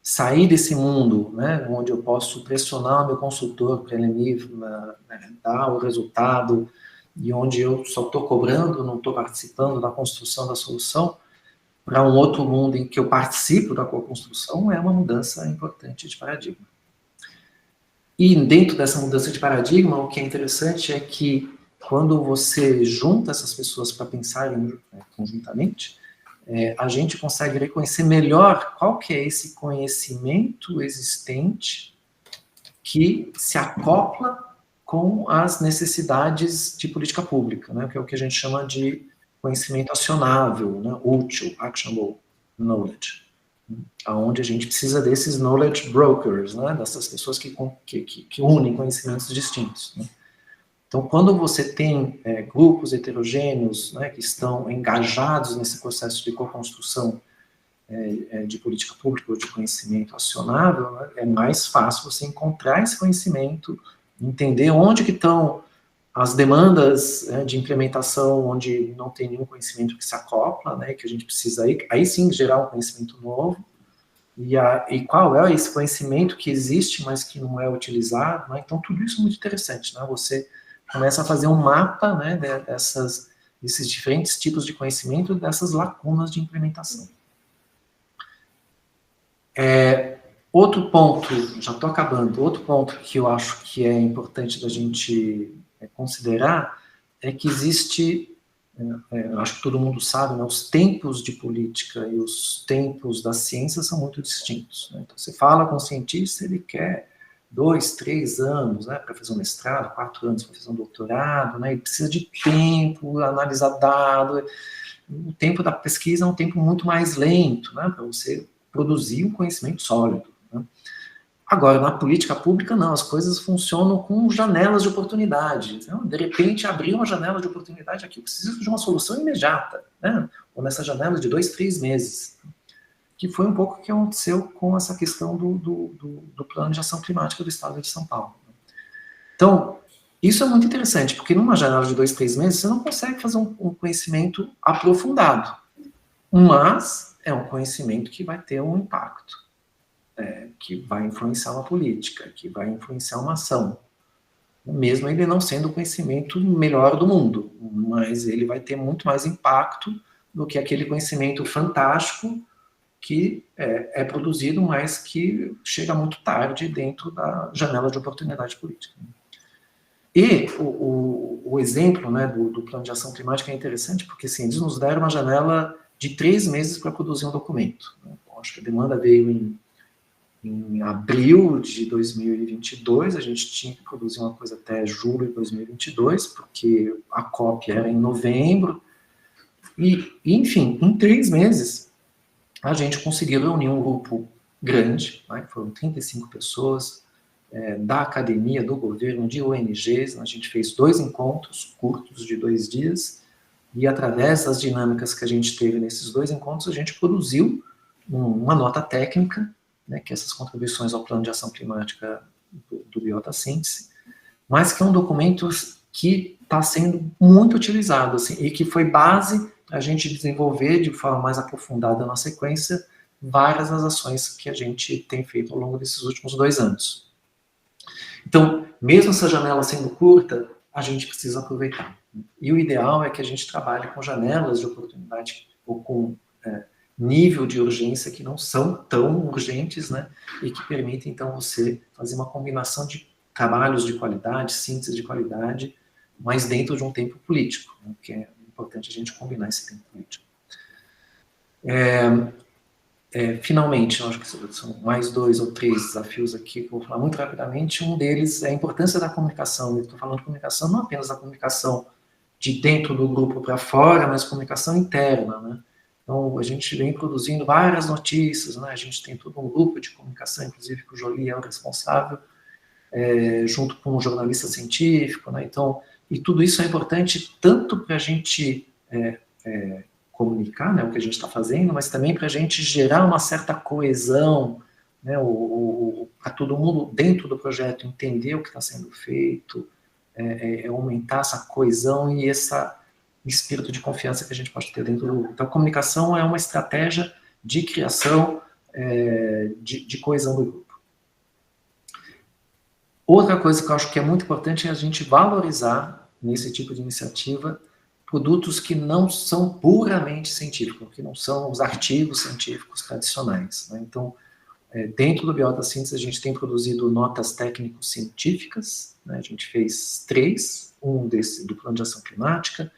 sair desse mundo, né, onde eu posso pressionar o meu consultor para ele me dar o resultado, e onde eu só estou cobrando, não estou participando da construção da solução, para um outro mundo em que eu participo da co-construção, é uma mudança importante de paradigma. E dentro dessa mudança de paradigma, o que é interessante é que quando você junta essas pessoas para pensarem conjuntamente, a gente consegue reconhecer melhor qual que é esse conhecimento existente que se acopla com as necessidades de política pública, né, que é o que a gente chama de conhecimento acionável, né, útil, actionable knowledge, onde a gente precisa desses knowledge brokers, né, dessas pessoas que unem conhecimentos distintos. Né. Então, quando você tem grupos heterogêneos, né, que estão engajados nesse processo de co-construção de política pública ou de conhecimento acionável, né, é mais fácil você encontrar esse conhecimento, entender onde que estão as demandas de implementação, onde não tem nenhum conhecimento que se acopla, né, que a gente precisa aí sim gerar um conhecimento novo, e qual é esse conhecimento que existe, mas que não é utilizado, né? Então tudo isso é muito interessante, né? Você começa a fazer um mapa, né, desses diferentes tipos de conhecimento, dessas lacunas de implementação. Outro ponto, já estou acabando, outro ponto que eu acho que é importante da gente considerar é que existe, eu acho que todo mundo sabe, né, os tempos de política e os tempos da ciência são muito distintos. Né? Então, você fala com um cientista, ele quer 2, 3 anos, né, para fazer um mestrado, 4 anos para fazer um doutorado, né, ele precisa de tempo, analisar dados. O tempo da pesquisa é um tempo muito mais lento, né, para você produzir um conhecimento sólido. Né? Agora, na política pública, não, as coisas funcionam com janelas de oportunidade. Então, de repente, abrir uma janela de oportunidade aqui, eu preciso de uma solução imediata, né? Ou nessa janela de 2, 3 meses. Que foi um pouco o que aconteceu com essa questão do Plano de Ação Climática do Estado de São Paulo. Então, isso é muito interessante, porque numa janela de 2, 3 meses, você não consegue fazer um conhecimento aprofundado. Mas é um conhecimento que vai ter um impacto. Que vai influenciar uma política, que vai influenciar uma ação. Mesmo ele não sendo o conhecimento melhor do mundo, mas ele vai ter muito mais impacto do que aquele conhecimento fantástico que é produzido, mas que chega muito tarde dentro da janela de oportunidade política. E o exemplo, né, do Plano de Ação Climática é interessante, porque assim, eles nos deram uma janela de 3 meses para produzir um documento. Acho que a demanda veio em abril de 2022, a gente tinha que produzir uma coisa até julho de 2022, porque a COP era em novembro, e enfim, em 3 meses, a gente conseguiu reunir um grupo grande, né, foram 35 pessoas, da academia, do governo, de ONGs, a gente fez 2 encontros curtos de 2 dias, e através das dinâmicas que a gente teve nesses 2 encontros, a gente produziu uma nota técnica, né, que essas contribuições ao Plano de Ação Climática do Biotasíntese, mas que é um documento que está sendo muito utilizado, assim, e que foi base para a gente desenvolver de forma mais aprofundada na sequência várias das ações que a gente tem feito ao longo desses últimos 2 anos. Então, mesmo essa janela sendo curta, a gente precisa aproveitar. E o ideal é que a gente trabalhe com janelas de oportunidade ou com nível de urgência que não são tão urgentes, né, e que permitem, então, você fazer uma combinação de trabalhos de qualidade, síntese de qualidade, mas dentro de um tempo político, né, que é importante a gente combinar esse tempo político. Finalmente, eu acho que são mais 2 ou 3 desafios aqui que eu vou falar muito rapidamente. Um deles é a importância da comunicação. Eu estou falando de comunicação, não apenas da comunicação de dentro do grupo para fora, mas comunicação interna, né? Então, a gente vem produzindo várias notícias, né? A gente tem todo um grupo de comunicação, inclusive que o Joly é o responsável, junto com um jornalista científico, né? Então, e tudo isso é importante tanto para a gente comunicar, né, o que a gente está fazendo, mas também para a gente gerar uma certa coesão, né, para todo mundo dentro do projeto entender o que está sendo feito, aumentar essa coesão e esse espírito de confiança que a gente pode ter dentro do grupo. Então, a comunicação é uma estratégia de criação de coesão do grupo. Outra coisa que eu acho que é muito importante é a gente valorizar, nesse tipo de iniciativa, produtos que não são puramente científicos, que não são os artigos científicos tradicionais, né? Então, dentro do Biota Síntese, a gente tem produzido notas técnico-científicas, né? A gente fez 3, um desse do Plano de Ação Climática,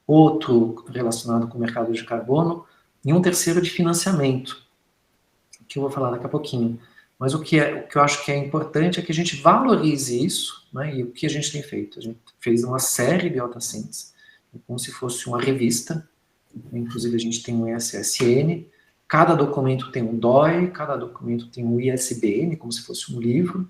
outro relacionado com o mercado de carbono, e um terceiro de financiamento, que eu vou falar daqui a pouquinho. Mas o que eu acho que é importante é que a gente valorize isso, né? E o que a gente tem feito? A gente fez uma série de Biota Síntese, como se fosse uma revista, inclusive a gente tem um ISSN, cada documento tem um DOI, cada documento tem um ISBN, como se fosse um livro,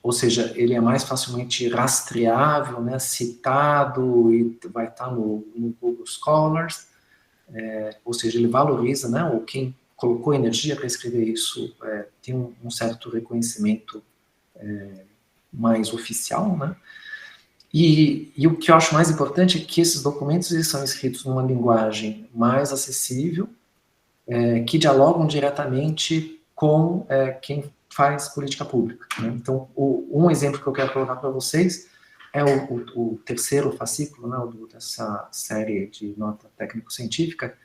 ou seja, ele é mais facilmente rastreável, né, citado, e vai estar no Google Scholars, ou seja, ele valoriza, né, ou quem colocou energia para escrever isso tem um certo reconhecimento mais oficial, né. E o que eu acho mais importante é que esses documentos eles são escritos numa linguagem mais acessível, que dialogam diretamente com quem faz política pública, né? Então, um exemplo que eu quero colocar para vocês é o terceiro fascículo, né, dessa série de nota técnico-científica,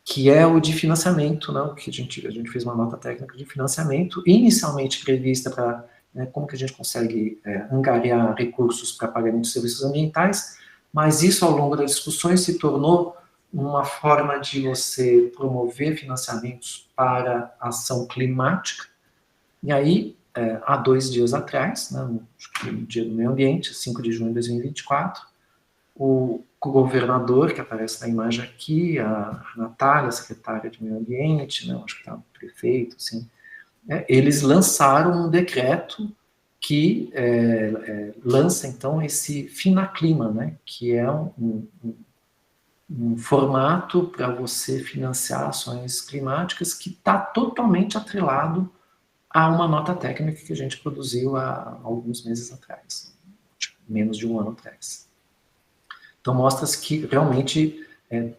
que é o de financiamento, né, que a gente fez uma nota técnica de financiamento, inicialmente prevista para como que a gente consegue angariar recursos para pagamento de serviços ambientais, mas isso, ao longo das discussões, se tornou uma forma de você promover financiamentos para ação climática. E aí, há 2 dias atrás, né, no Dia do Meio Ambiente, 5 de junho de 2024, o governador, que aparece na imagem aqui, a Natália, secretária de Meio Ambiente, né, acho que está o prefeito, assim, eles lançaram um decreto que lança, então, esse Finaclima, né, que é um formato para você financiar ações climáticas que está totalmente atrelado a uma nota técnica que a gente produziu há alguns meses atrás, menos de um ano atrás. Então, mostra-se que realmente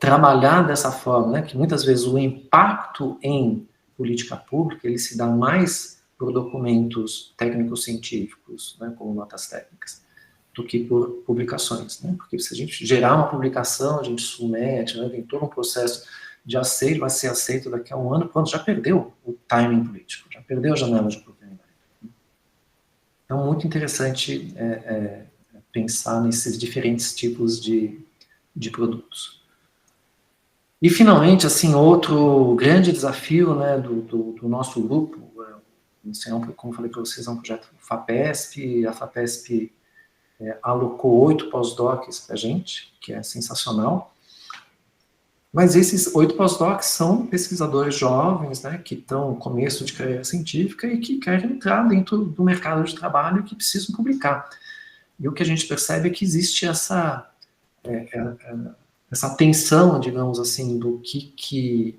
trabalhar dessa forma, né, que muitas vezes o impacto em política pública, ele se dá mais por documentos técnicos-científicos, né, como notas técnicas, do que por publicações, né, porque se a gente gerar uma publicação, a gente submete, né, tem todo um processo de aceito, vai ser aceito daqui a um ano, quando já perdeu o timing político, já perdeu a janela de oportunidade. Então, muito interessante pensar nesses diferentes tipos de produtos. E, finalmente, assim, outro grande desafio, né, do nosso grupo, como falei para vocês, é um projeto FAPESP, a FAPESP alocou 8 pós-docs para a gente, que é sensacional, mas esses 8 pós-docs são pesquisadores jovens, né, que estão no começo de carreira científica e que querem entrar dentro do mercado de trabalho e que precisam publicar. E o que a gente percebe é que existe essa tensão, digamos assim, do que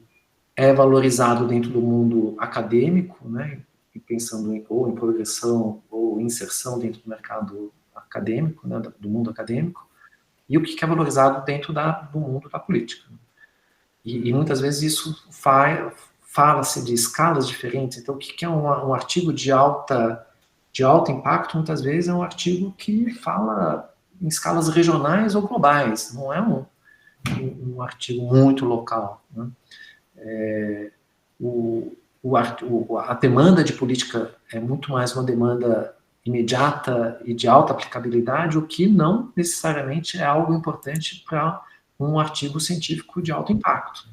é valorizado dentro do mundo acadêmico, né, e pensando ou em progressão ou inserção dentro do mercado acadêmico, né, do mundo acadêmico, e o que é valorizado dentro do mundo da política. E muitas vezes isso fala-se de escalas diferentes. Então, o que é um artigo de alto impacto, muitas vezes é um artigo que fala em escalas regionais ou globais, não é um artigo muito local, né? A demanda de política é muito mais uma demanda imediata e de alta aplicabilidade, o que não necessariamente é algo importante para um artigo científico de alto impacto.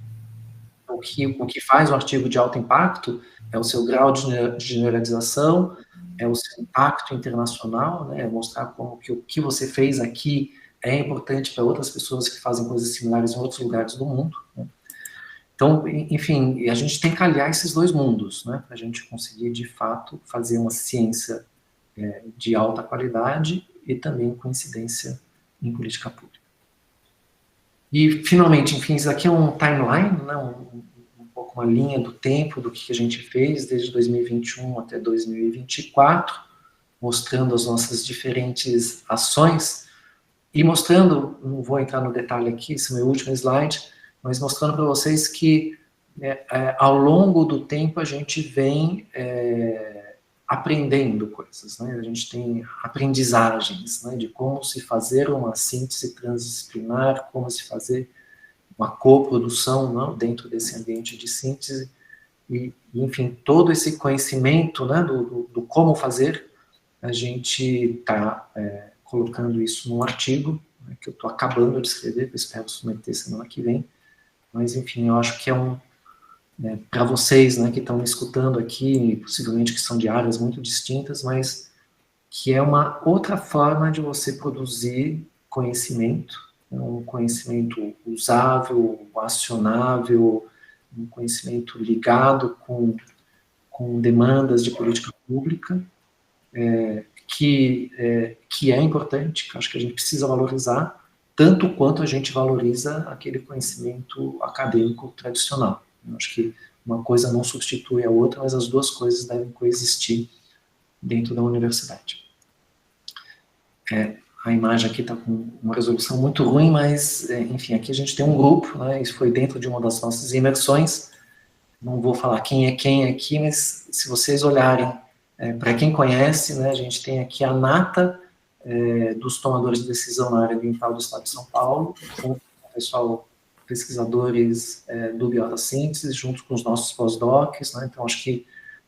O que faz um artigo de alto impacto é o seu grau de generalização, é o seu impacto internacional, né, é mostrar como que o que você fez aqui é importante para outras pessoas que fazem coisas similares em outros lugares do mundo, né? Então, enfim, a gente tem que aliar esses dois mundos, né, para a gente conseguir, de fato, fazer uma ciência de alta qualidade e também com incidência em política pública. E, finalmente, enfim, isso aqui é um timeline, né, um pouco uma linha do tempo do que a gente fez desde 2021 até 2024, mostrando as nossas diferentes ações e mostrando, não vou entrar no detalhe aqui, esse é o meu último slide, mas mostrando para vocês que ao longo do tempo a gente vem aprendendo coisas, né? A gente tem aprendizagens, né, de como se fazer uma síntese transdisciplinar, como se fazer uma coprodução, né, dentro desse ambiente de síntese, e enfim, todo esse conhecimento, né, do como fazer, a gente está colocando isso num artigo, né, que eu estou acabando de escrever, que eu espero submeter semana que vem, mas enfim, eu acho que é para vocês, né, que estão me escutando aqui, possivelmente que são de áreas muito distintas, mas que é uma outra forma de você produzir conhecimento, um conhecimento usável, acionável, um conhecimento ligado com demandas de política pública, que é importante, que acho que a gente precisa valorizar, tanto quanto a gente valoriza aquele conhecimento acadêmico tradicional. Eu acho que uma coisa não substitui a outra, mas as duas coisas devem coexistir dentro da universidade. A imagem aqui está com uma resolução muito ruim, mas, enfim, aqui a gente tem um grupo, né, isso foi dentro de uma das nossas imersões, não vou falar quem é quem aqui, mas se vocês olharem, para quem conhece, né, a gente tem aqui a nata dos tomadores de decisão na área ambiental do Estado de São Paulo, com o pessoal, pesquisadores do Biossíntese, junto com os nossos pós-docs, né, então acho que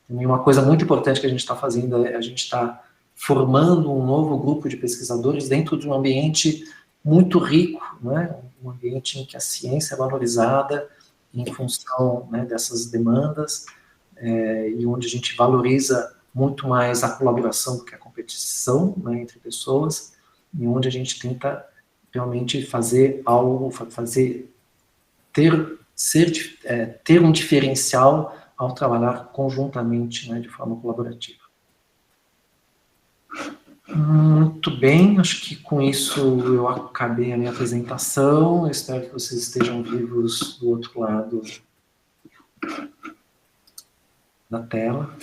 também uma coisa muito importante que a gente está fazendo a gente está formando um novo grupo de pesquisadores dentro de um ambiente muito rico, né, um ambiente em que a ciência é valorizada em função, né, dessas demandas, e onde a gente valoriza muito mais a colaboração do que a competição, né, entre pessoas, e onde a gente tenta realmente fazer algo, ter um diferencial ao trabalhar conjuntamente, né, de forma colaborativa. Muito bem, acho que com isso eu acabei a minha apresentação, eu espero que vocês estejam vivos do outro lado da tela.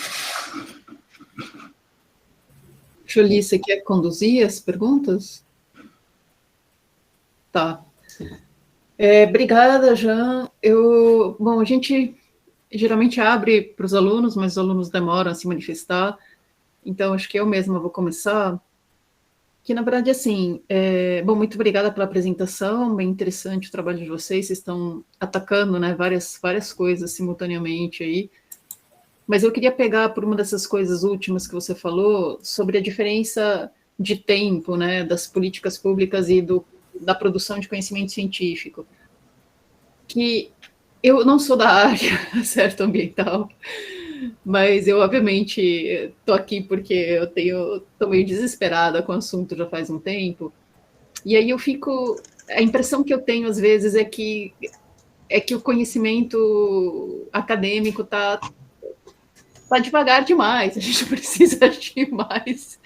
Jolie, você quer conduzir as perguntas? Tá. Obrigada, Jean. Bom, a gente geralmente abre para os alunos, mas os alunos demoram a se manifestar, então acho que eu mesma vou começar. Que, na verdade, assim, bom, muito obrigada pela apresentação, bem interessante o trabalho de vocês estão atacando, né, várias coisas simultaneamente aí, mas eu queria pegar por uma dessas coisas últimas que você falou, sobre a diferença de tempo, né, das políticas públicas e da produção de conhecimento científico, que eu não sou da área, certo, ambiental, mas eu, obviamente, estou aqui porque estou meio desesperada com o assunto já faz um tempo, e aí a impressão que eu tenho, às vezes, é que o conhecimento acadêmico está devagar demais, a gente precisa agir mais.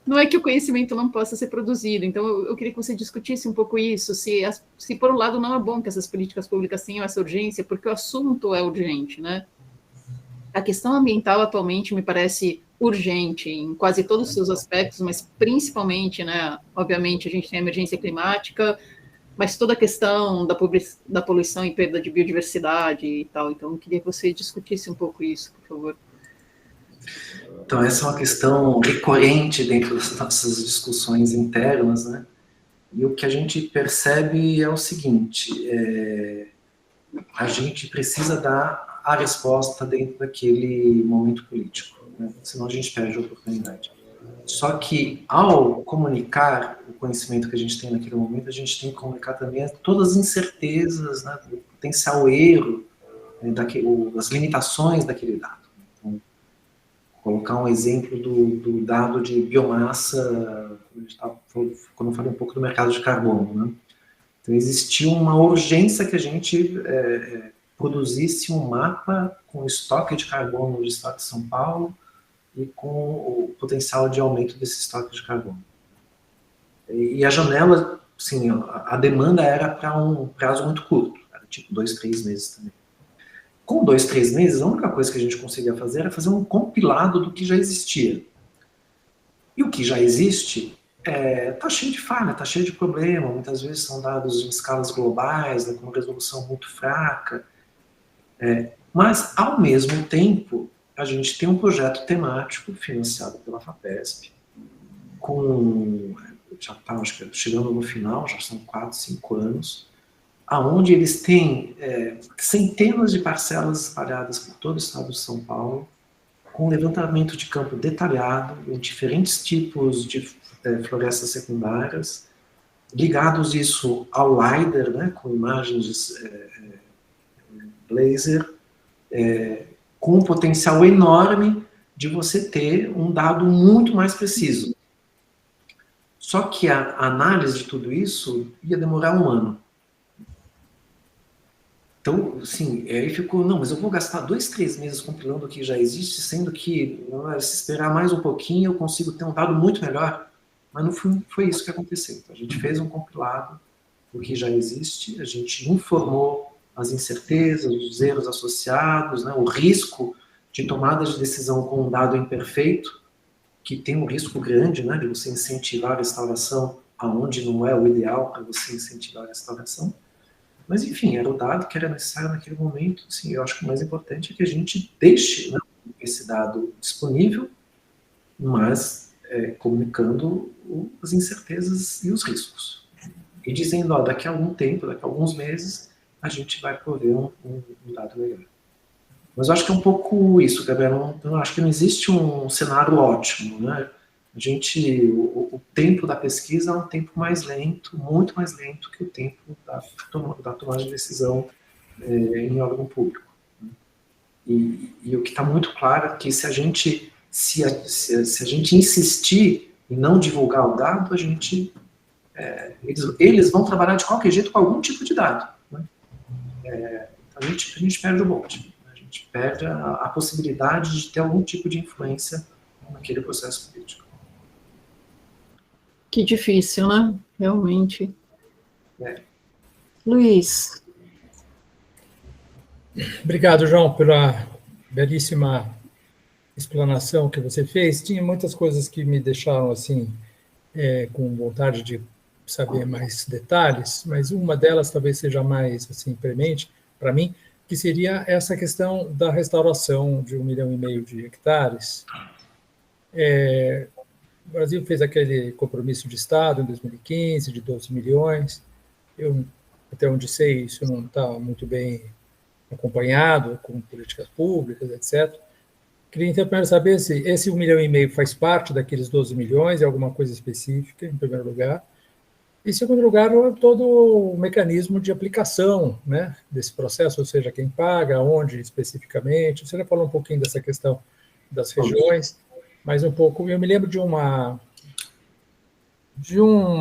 Não é que o conhecimento não possa ser produzido, então eu queria que você discutisse um pouco isso, se por um lado não é bom que essas políticas públicas tenham essa urgência, porque o assunto é urgente, né? A questão ambiental atualmente me parece urgente em quase todos os seus aspectos, mas principalmente, né, obviamente a gente tem a emergência climática, mas toda a questão da poluição e perda de biodiversidade e tal, então eu queria que você discutisse um pouco isso, por favor. Então, essa é uma questão recorrente dentro das nossas discussões internas, né? E o que a gente percebe é o seguinte, a gente precisa dar a resposta dentro daquele momento político, né? Senão a gente perde a oportunidade. Só que, ao comunicar o conhecimento que a gente tem naquele momento, a gente tem que comunicar também todas as incertezas, né, o potencial erro, as limitações daquele dado. Então, colocar um exemplo do dado de biomassa, quando eu falei um pouco do mercado de carbono, né? Então, existia uma urgência que a gente produzisse um mapa com o estoque de carbono do estado de São Paulo e com o potencial de aumento desse estoque de carbono. E a janela, sim, a demanda era para um prazo muito curto, era tipo 2, 3 meses também. Com 2, 3 meses, a única coisa que a gente conseguia fazer era fazer um compilado do que já existia. E o que já existe está cheio de falha, está cheio de problema, muitas vezes são dados em escalas globais, né, com resolução muito fraca, mas, ao mesmo tempo, a gente tem um projeto temático financiado pela FAPESP, já está, acho que chegando no final, já são 4, 5 anos, aonde eles têm centenas de parcelas espalhadas por todo o estado de São Paulo, com levantamento de campo detalhado em diferentes tipos de florestas secundárias, ligados isso ao LiDAR, né, com imagens laser, com um potencial enorme de você ter um dado muito mais preciso. Só que a análise de tudo isso ia demorar 1 ano. Então, assim, aí ficou, não, mas eu vou gastar 2, 3 meses compilando o que já existe, sendo que, se esperar mais um pouquinho, eu consigo ter um dado muito melhor. Mas não foi isso que aconteceu. Então, a gente fez um compilado do que já existe, a gente informou as incertezas, os erros associados, né, o risco de tomada de decisão com um dado imperfeito, que tem um risco grande, né, de você incentivar a restauração aonde não é o ideal para você incentivar a restauração. Mas, enfim, era o dado que era necessário naquele momento. Assim, eu acho que o mais importante é que a gente deixe, né, esse dado disponível, mas comunicando as incertezas e os riscos. E dizendo, daqui a algum tempo, daqui a alguns meses, a gente vai prover um dado melhor. Mas eu acho que é um pouco isso, Gabriel. Eu acho que não existe um cenário ótimo, né? O tempo da pesquisa é um tempo mais lento, muito mais lento que o tempo da tomada de decisão em órgão público. E o que está muito claro é que se a gente insistir em não divulgar o dado, eles vão trabalhar de qualquer jeito com algum tipo de dado. Né? A gente perde o bonde. A gente perde a possibilidade de ter algum tipo de influência naquele processo político. Que difícil, né? Realmente. Luiz. Obrigado, João, pela belíssima explanação que você fez. Tinha muitas coisas que me deixaram assim com vontade de saber mais detalhes, mas uma delas talvez seja mais assim premente para mim, que seria essa questão da restauração de 1,5 milhão de hectares. O Brasil fez aquele compromisso de Estado em 2015 de 12 milhões. Eu, até onde sei, isso não está muito bem acompanhado com políticas públicas, etc. Queria então primeiro saber se esse 1,5 milhão faz parte daqueles 12 milhões, é alguma coisa específica, em primeiro lugar. E, em segundo lugar, todo o mecanismo de aplicação, né, desse processo, ou seja, quem paga, onde especificamente. Você já falou um pouquinho dessa questão das regiões, mas um pouco. Eu me lembro de uma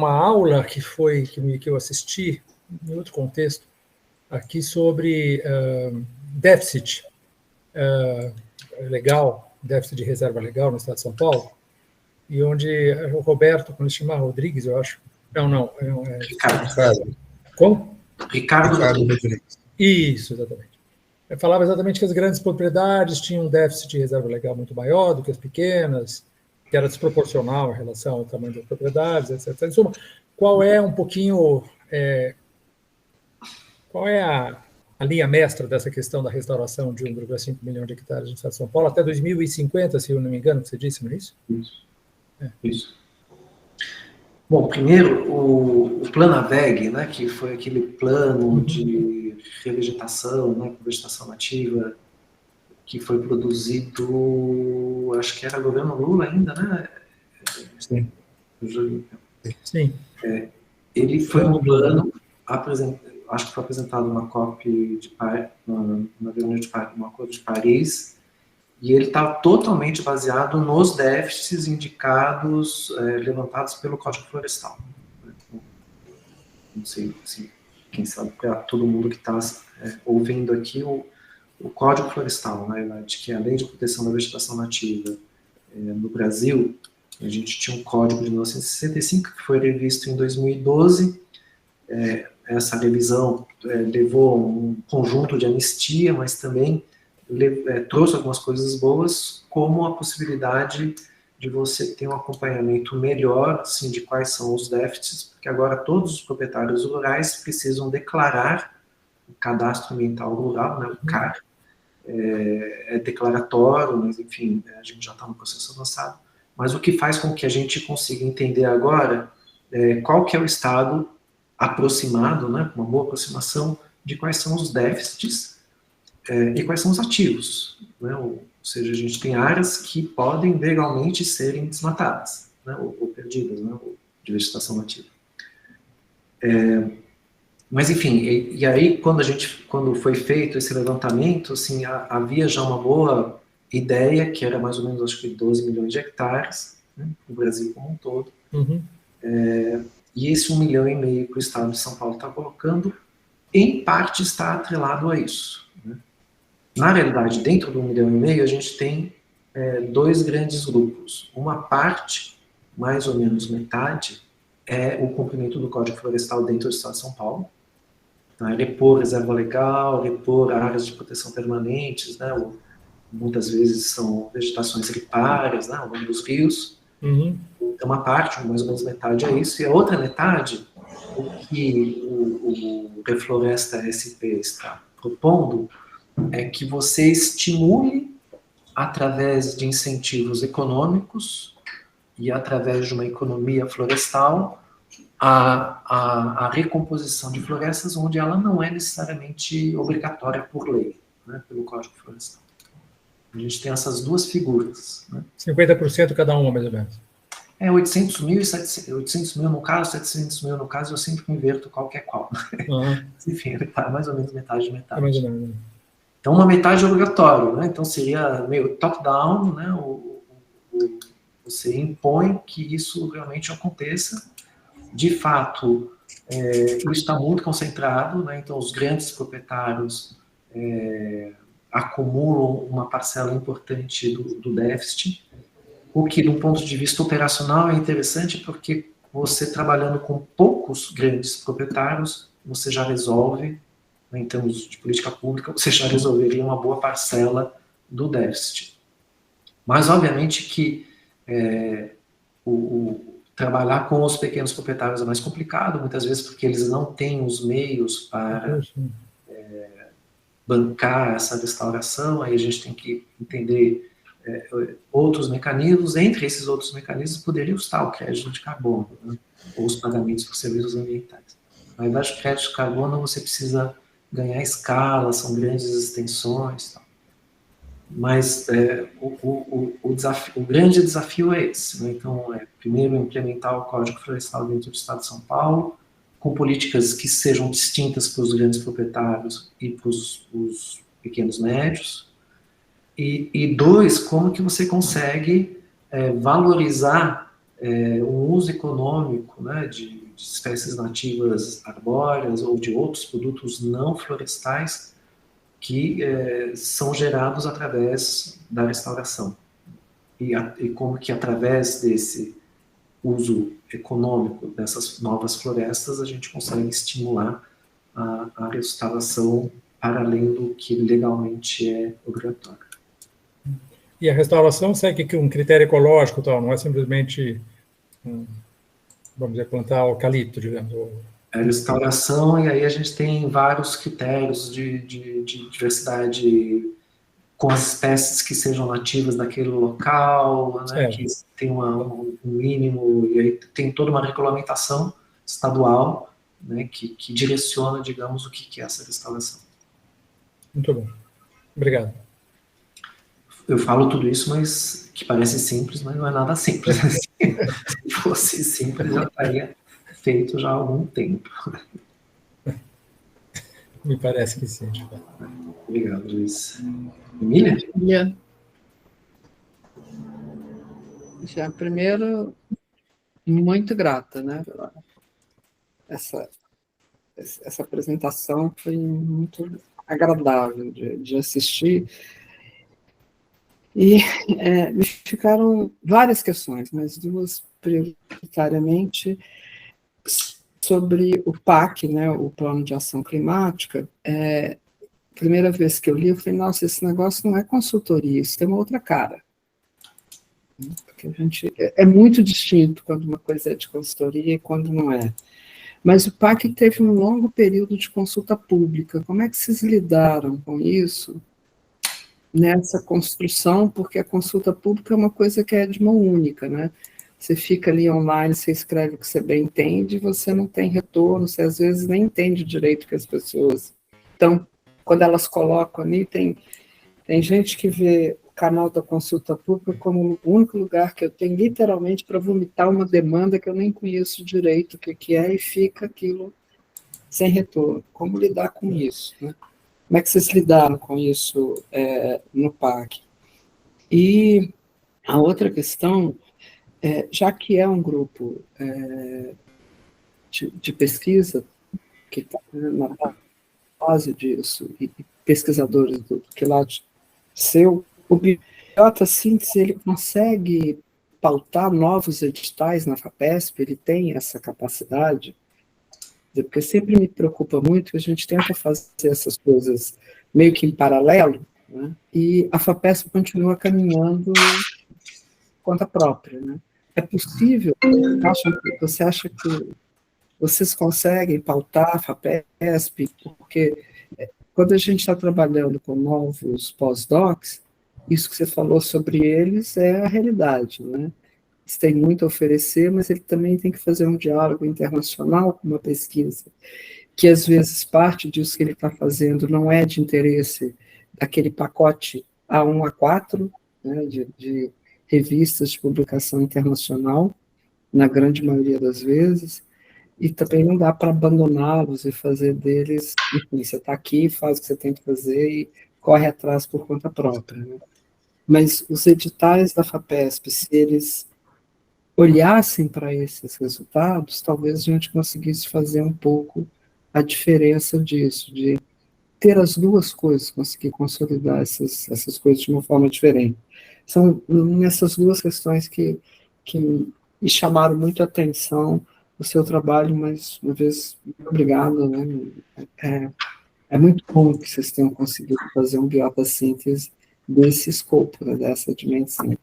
aula que eu assisti, em outro contexto, aqui sobre déficit legal, déficit de reserva legal no estado de São Paulo, e onde o Roberto, quando se chama Rodrigues, eu acho. Não. Ricardo. Como? Ricardo Rodrigues. Isso, exatamente. Eu falava exatamente que as grandes propriedades tinham um déficit de reserva legal muito maior do que as pequenas, que era desproporcional em relação ao tamanho das propriedades, etc. Em suma, qual é um pouquinho... qual é a linha mestra dessa questão da restauração de 1,5 milhão de hectares no estado de São Paulo até 2050, se eu não me engano, que você disse, não é isso? Isso. Bom, primeiro, o Plano AVEG, né, que foi aquele plano de revegetação, né, com vegetação nativa, que foi produzido, acho que era governo Lula ainda, né? Sim. Júlio. Sim. Ele foi um plano, acho que foi apresentado uma COP na reunião no Acordo de Paris, e ele está totalmente baseado nos déficits indicados, levantados pelo Código Florestal. Não sei se, quem sabe, para todo mundo que está ouvindo aqui, o Código Florestal, né, que é a Lei de Proteção da Vegetação Nativa no Brasil. A gente tinha um código de 1965 que foi revisto em 2012. Essa revisão levou um conjunto de anistia, mas também trouxe algumas coisas boas, como a possibilidade de você ter um acompanhamento melhor, assim, de quais são os déficits, porque agora todos os proprietários rurais precisam declarar o Cadastro Ambiental Rural, né, o CAR. É declaratório, mas enfim, a gente já está no processo avançado. Mas o que faz com que a gente consiga entender agora qual que é o estado aproximado, né, uma boa aproximação de quais são os déficits e quais são os ativos, né, ou seja, a gente tem áreas que podem legalmente serem desmatadas, né, ou perdidas, né, ou de vegetação nativa. Mas enfim, e aí quando foi feito esse levantamento, assim, havia já uma boa ideia, que era mais ou menos, acho que 12 milhões de hectares, né, no Brasil como um todo. Uhum. E esse 1,5 milhão que o Estado de São Paulo está colocando, em parte está atrelado a isso, né? Na realidade, dentro do 1,5 milhão, a gente tem dois grandes grupos. Uma parte, mais ou menos metade, é o cumprimento do Código Florestal dentro do Estado de São Paulo. Né? Repor reserva legal, repor áreas de proteção permanentes, né? Muitas vezes são vegetações ripárias, né? Ao longo dos rios. Uhum. Então, uma parte, mais ou menos metade, é isso. E a outra metade, o que o Refloresta SP está propondo, é que você estimule, através de incentivos econômicos e através de uma economia florestal, a recomposição de florestas onde ela não é necessariamente obrigatória por lei, né, pelo Código Florestal. A gente tem essas duas figuras. Né? 50% cada uma, mais ou menos. 800 mil e 800 mil no caso, 700 mil no caso, eu sempre me inverto qual que é qual. Uhum. Enfim, é mais ou menos metade de metade. Mais ou menos. Então, uma metade é obrigatório, né? Então, seria meio top-down, né? Você impõe que isso realmente aconteça. De fato, isso está muito concentrado, né? Então, os grandes proprietários acumulam uma parcela importante do déficit, o que, do ponto de vista operacional, é interessante porque você, trabalhando com poucos grandes proprietários, você já resolve, né, em termos de política pública, você já resolveria uma boa parcela do déficit. Mas, obviamente, que trabalhar com os pequenos proprietários é mais complicado, muitas vezes porque eles não têm os meios para bancar essa restauração, aí a gente tem que entender outros mecanismos. Entre esses outros mecanismos poderia estar o crédito de carbono, né, ou os pagamentos por serviços ambientais. Na verdade, o crédito de carbono você precisa ganhar escala, são grandes extensões, tal. Mas o grande desafio é esse, né? Então, primeiro, implementar o Código Florestal dentro do Estado de São Paulo, com políticas que sejam distintas para os grandes proprietários e para os pequenos médios. E dois, como que você consegue valorizar o uso econômico, né, de espécies nativas arbóreas ou de outros produtos não florestais que são gerados através da restauração. E como que, através desse uso econômico dessas novas florestas, a gente consegue estimular a restauração para além do que legalmente é obrigatório. E a restauração segue um critério ecológico, tal, não é simplesmente, vamos dizer, plantar eucalipto, digamos. A restauração, e aí a gente tem vários critérios de diversidade com as espécies que sejam nativas daquele local, né, que tem um mínimo, e aí tem toda uma regulamentação estadual, né, que direciona, digamos, o que é essa restauração. Muito bom. Obrigado. Eu falo tudo isso, mas que parece simples, mas não é nada simples. Se fosse simples, já estaria feito já há algum tempo. Me parece que sim, de fato. Obrigado, Luiz. Emília? Emília. Já primeiro, muito grata, né? Essa apresentação foi muito agradável de assistir. E me ficaram várias questões, mas duas prioritariamente sobre o PAC, né, o Plano de Ação Climática. Primeira vez que eu li, eu falei, nossa, esse negócio não é consultoria, isso tem uma outra cara. Porque a gente, é muito distinto quando uma coisa é de consultoria e quando não é. Mas o PAC teve um longo período de consulta pública. Como é que vocês lidaram com isso nessa construção? Porque a consulta pública é uma coisa que é de mão única, né? Você fica ali online, você escreve o que você bem entende, você não tem retorno, você às vezes nem entende direito o que as pessoas... Então, quando elas colocam ali, tem gente que vê o canal da consulta pública como o único lugar que eu tenho literalmente para vomitar uma demanda que eu nem conheço direito o que é e fica aquilo sem retorno. Como lidar com isso, né? Como é que vocês lidaram com isso no PAC? E a outra questão, já que é um grupo de pesquisa que está na base disso, e pesquisadores do quilate seu, o Biota Síntese, ele consegue pautar novos editais na FAPESP, ele tem essa capacidade, porque sempre me preocupa muito que a gente tenta fazer essas coisas meio que em paralelo, né? E a FAPESP continua caminhando por conta própria, né? É possível? Você acha que vocês conseguem pautar a FAPESP? Porque quando a gente está trabalhando com novos pós-docs, isso que você falou sobre eles é a realidade, né? Eles têm muito a oferecer, mas ele também tem que fazer um diálogo internacional com uma pesquisa, que às vezes parte disso que ele está fazendo não é de interesse daquele pacote A1 a 4, né, de revistas de publicação internacional, na grande maioria das vezes, e também não dá para abandoná-los e fazer deles, enfim, você está aqui, faz o que você tem que fazer e corre atrás por conta própria, né? Mas os editais da FAPESP, se eles olhassem para esses resultados, talvez a gente conseguisse fazer um pouco a diferença disso, de ter as duas coisas, conseguir consolidar essas coisas de uma forma diferente. São nessas duas questões que me chamaram muito a atenção o seu trabalho, mas, uma vez, muito obrigado, né? É muito bom que vocês tenham conseguido fazer um biota síntese desse escopo, né, dessa dimensão.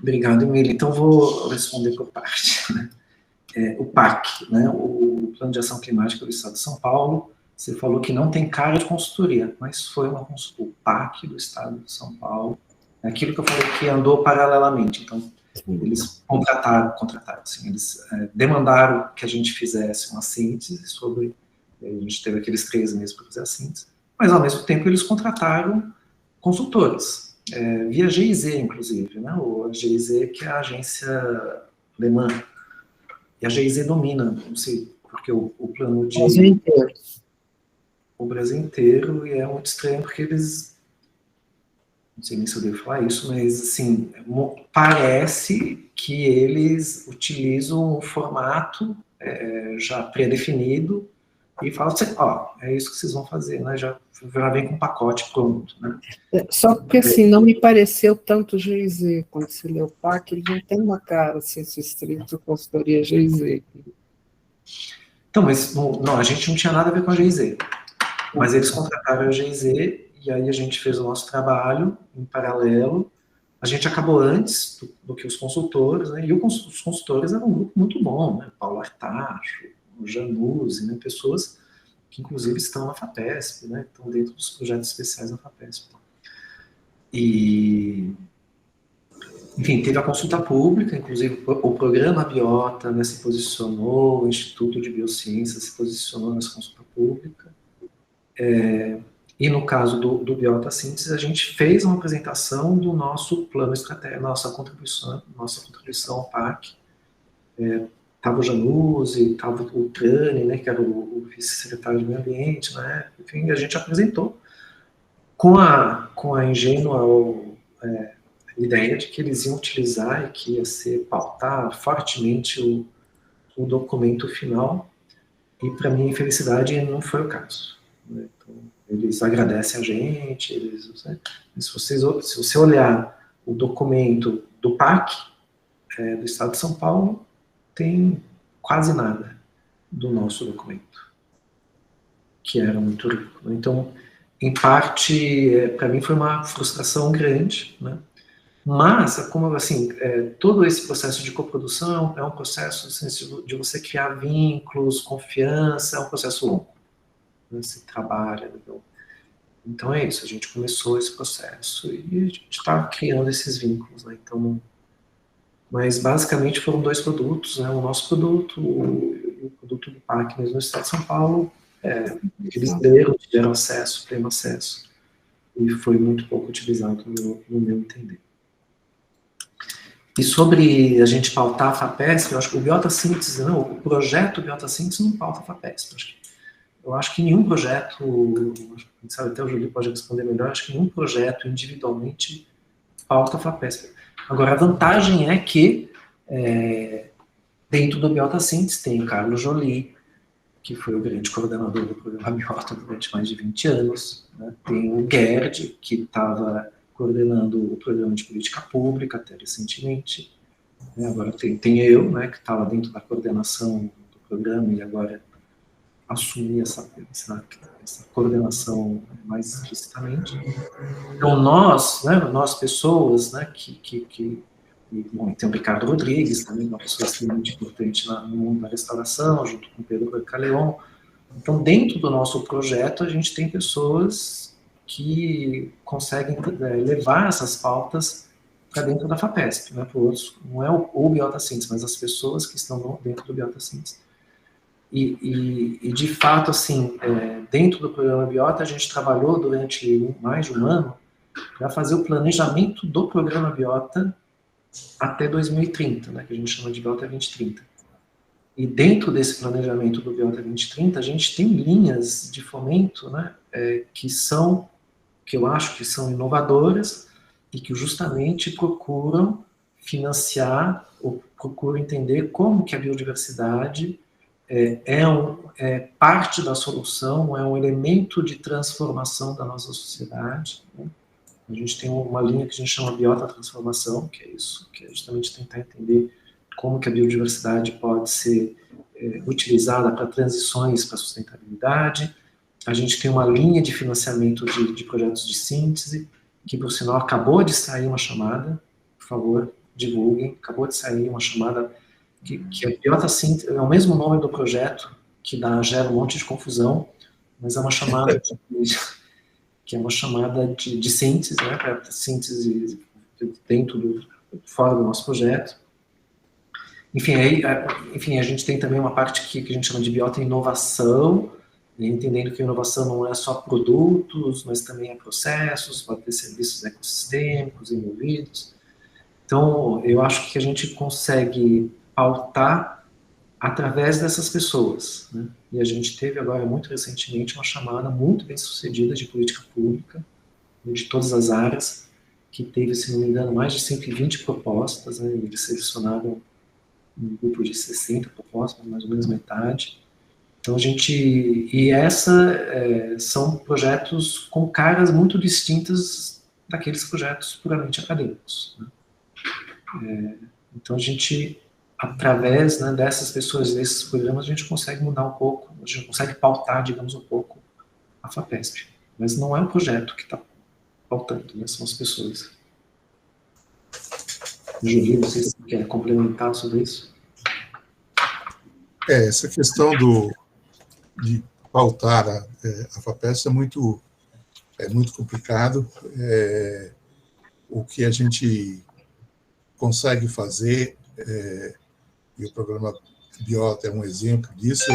Obrigado, Emília. Então, vou responder por parte. Né? O PAC, né? O Plano de Ação Climática do Estado de São Paulo, você falou que não tem cara de consultoria, mas foi o PAC do Estado de São Paulo, aquilo que eu falei que andou paralelamente. Então, eles contrataram, assim, eles demandaram que a gente fizesse uma síntese sobre, a gente teve aqueles 3 meses para fazer a síntese, mas ao mesmo tempo eles contrataram consultores, via GIZ, inclusive, né? A GIZ, que é a agência alemã, e a GIZ domina, não sei, porque o plano de... O Brasil inteiro, e é muito estranho porque eles... Não sei nem se eu devo falar isso, mas, assim, parece que eles utilizam um formato já pré-definido e falam assim, é isso que vocês vão fazer, né? Já vem com um pacote pronto, né? Só porque, assim, não me pareceu tanto GIZ, quando se leu o PAC, ele não tem uma cara, ciência estrito, consultoria GIZ. Então, mas não, a gente não tinha nada a ver com a GIZ, mas eles contrataram a GIZ, e aí a gente fez o nosso trabalho em paralelo. A gente acabou antes do que os consultores, né? E os consultores eram um grupo muito bom, né? Paulo Artacho, o Januzzi, né? Pessoas que inclusive estão na FAPESP, né? Estão dentro dos projetos especiais da FAPESP. E, enfim, teve a consulta pública, inclusive o programa Biota, né, se posicionou, o Instituto de Biociências se posicionou nessa consulta pública. E E no caso do Biota Síntese, a gente fez uma apresentação do nosso plano estratégico, nossa contribuição ao PAC. Estava o Januzzi, estava o Trani, né, que era o vice-secretário do Meio Ambiente, né? Enfim, a gente apresentou com a ingênua ideia de que eles iam utilizar e que ia pautar fortemente o documento final, e para minha infelicidade não foi o caso, né? Então, eles agradecem a gente, né? Se você olhar o documento do PAC do Estado de São Paulo, tem quase nada do nosso documento, que era muito rico, né? Então, em parte, para mim foi uma frustração grande, né? Mas, como assim, todo esse processo de coprodução é um processo assim, de você criar vínculos, confiança, é um processo longo, né? Você trabalha. Então é isso, a gente começou esse processo e a gente está criando esses vínculos, né? Então, mas basicamente foram 2 produtos, né? O nosso produto e o produto do PAC mesmo no Estado de São Paulo, eles tiveram acesso, pleno acesso, e foi muito pouco utilizado no meu entender. E sobre a gente pautar a FAPESP, eu acho que o Biota Síntese, o projeto Biota Síntese não pauta a FAPESP. Eu acho que nenhum projeto, sabe, até o Júlio pode responder melhor, acho que nenhum projeto individualmente pauta a FAPESP. Agora, a vantagem é que dentro do Biota Síntese tem o Carlos Joly, que foi o grande coordenador do programa Biota durante mais de 20 anos, né? Tem o Gerd, que estava coordenando o programa de política pública até recentemente, né? Agora tem eu, né, que estava dentro da coordenação do programa e agora assumi essa coordenação mais explicitamente. Então nós pessoas, né, bom, tem o Ricardo Rodrigues também, uma pessoa extremamente importante no mundo da restauração, junto com o Pedro Bercaleon. Então, dentro do nosso projeto, a gente tem pessoas que conseguem levar essas pautas para dentro da FAPESP, né, para outros, não é o Biota Síntese, mas as pessoas que estão dentro do Biota Síntese. E de fato, assim, dentro do programa Biota, a gente trabalhou durante mais de um ano para fazer o planejamento do programa Biota até 2030, né, que a gente chama de Biota 2030. E dentro desse planejamento do Biota 2030, a gente tem linhas de fomento, né, que eu acho que são inovadoras e que justamente procuram financiar ou procuram entender como que a biodiversidade é parte da solução, é um elemento de transformação da nossa sociedade, né? A gente tem uma linha que a gente chama Biota Transformação, que é isso, que é justamente tentar entender como que a biodiversidade pode ser utilizada para transições para a sustentabilidade. A gente tem uma linha de financiamento de projetos de síntese, que, por sinal, acabou de sair uma chamada, por favor, divulguem, acabou de sair uma chamada que a Biota Síntese, é o mesmo nome do projeto, que gera um monte de confusão, mas é uma chamada que é uma chamada de síntese, né, para síntese fora do nosso projeto. Enfim, a gente tem também uma parte que a gente chama de biota inovação, entendendo que a inovação não é só produtos, mas também é processos, pode ter serviços ecossistêmicos envolvidos. Então, eu acho que a gente consegue pautar através dessas pessoas, né? E a gente teve agora, muito recentemente, uma chamada muito bem sucedida de política pública, de todas as áreas, que teve, se não me engano, mais de 120 propostas, né? Eles selecionaram um grupo de 60 propostas, mais ou menos metade. Então, são projetos com caras muito distintas daqueles projetos puramente acadêmicos, né? Então, a gente, através, né, dessas pessoas, desses programas, a gente consegue mudar um pouco, a gente consegue pautar, digamos, um pouco a FAPESP. Mas não é o projeto que está pautando, né, são as pessoas. Júlio, não sei se você quer complementar sobre isso. Essa questão de pautar a FAPESP é muito complicado. O que a gente consegue fazer, e o programa Biota é um exemplo disso,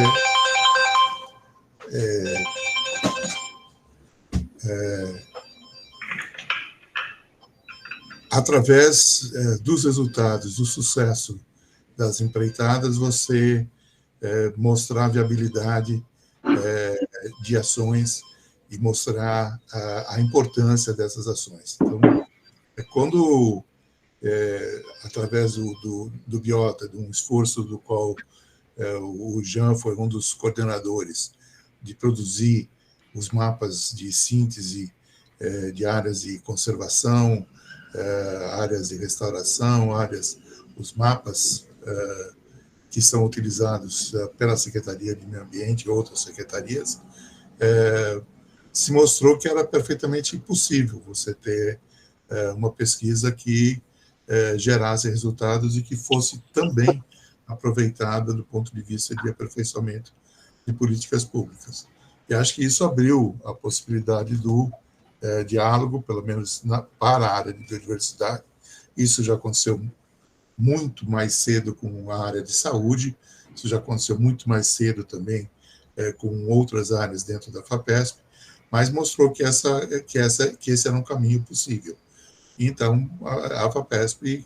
através dos resultados, do sucesso das empreitadas, você mostrar a viabilidade de ações e mostrar a importância dessas ações. Então, quando, através do Biota, de um esforço do qual o Jean foi um dos coordenadores, de produzir os mapas de síntese de áreas de conservação, áreas de restauração, os mapas que são utilizados pela Secretaria de Meio Ambiente e outras secretarias, se mostrou que era perfeitamente impossível você ter uma pesquisa que gerasse resultados e que fosse também aproveitada do ponto de vista de aperfeiçoamento de políticas públicas. E acho que isso abriu a possibilidade do diálogo, pelo menos para a área de biodiversidade. Isso já aconteceu muito mais cedo com a área de saúde, isso já aconteceu muito mais cedo também com outras áreas dentro da FAPESP, mas mostrou que esse era um caminho possível. Então, a FAPESP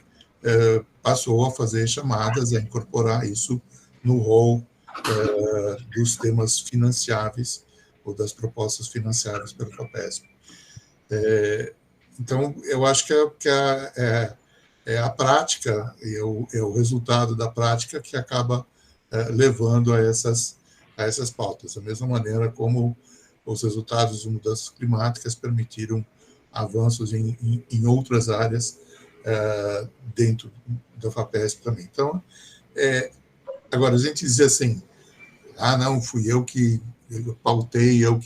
passou a fazer chamadas, a incorporar isso no rol dos temas financiáveis, ou das propostas financiáveis pela FAPESP. Então, eu acho que é a prática, é o resultado da prática que acaba levando a essas pautas. Da mesma maneira como os resultados de mudanças climáticas permitiram avanços em outras áreas dentro da FAPESP também. Então, agora, a gente dizer assim, não, fui eu que pautei, ou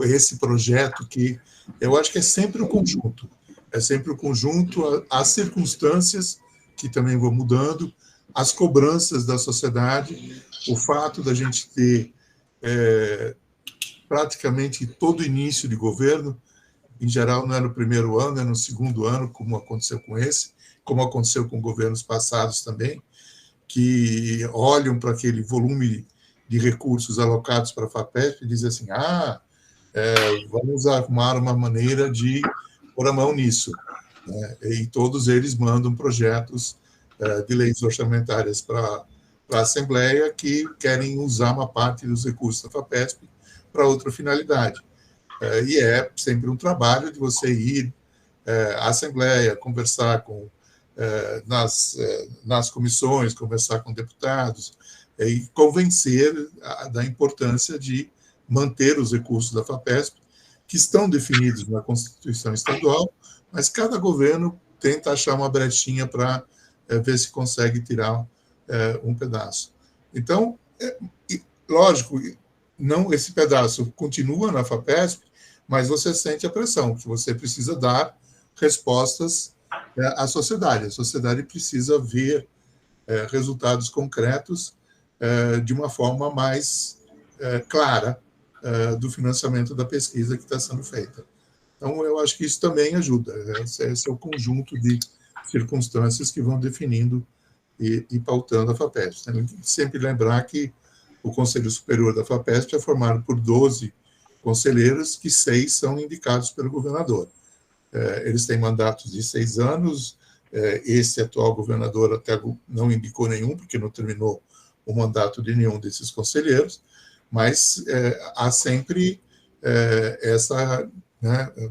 esse projeto que... Eu acho que é sempre o conjunto. É sempre o conjunto, as circunstâncias que também vão mudando, as cobranças da sociedade, o fato da gente ter praticamente todo início de governo, em geral não é no primeiro ano, é no segundo ano, como aconteceu com esse, como aconteceu com governos passados também, que olham para aquele volume de recursos alocados para a FAPESP e dizem assim, vamos arrumar uma maneira de pôr a mão nisso. E todos eles mandam projetos de leis orçamentárias para a Assembleia que querem usar uma parte dos recursos da FAPESP para outra finalidade. E é sempre um trabalho de você ir à Assembleia, conversar nas comissões, conversar com deputados, e convencer da importância de manter os recursos da FAPESP, que estão definidos na Constituição Estadual, mas cada governo tenta achar uma brechinha para ver se consegue tirar um pedaço. Então, lógico, não, esse pedaço continua na FAPESP, mas você sente a pressão, que você precisa dar respostas à sociedade. A sociedade precisa ver resultados concretos de uma forma mais clara do financiamento da pesquisa que está sendo feita. Então, eu acho que isso também ajuda. Esse é o conjunto de circunstâncias que vão definindo e pautando a FAPESP. Tem que sempre lembrar que o Conselho Superior da FAPESP é formado por 12 conselheiros, que 6 são indicados pelo governador. Eles têm mandatos de 6 anos, esse atual governador até não indicou nenhum, porque não terminou o mandato de nenhum desses conselheiros, mas há sempre essa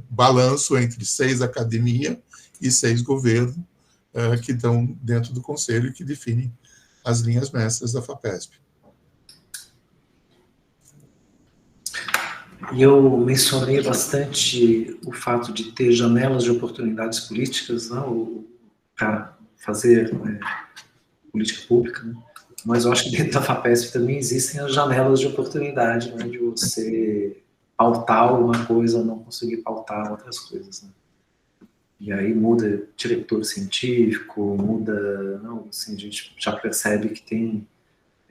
balanço entre 6 academia e 6 governo, que estão dentro do conselho e que definem as linhas mestras da FAPESP. E eu mencionei bastante o fato de ter janelas de oportunidades políticas, para fazer política pública, né? Mas eu acho que dentro da FAPESP também existem as janelas de oportunidade, né, de você pautar alguma coisa ou não conseguir pautar outras coisas, né? E aí muda diretor científico, muda... Não, assim, a gente já percebe que tem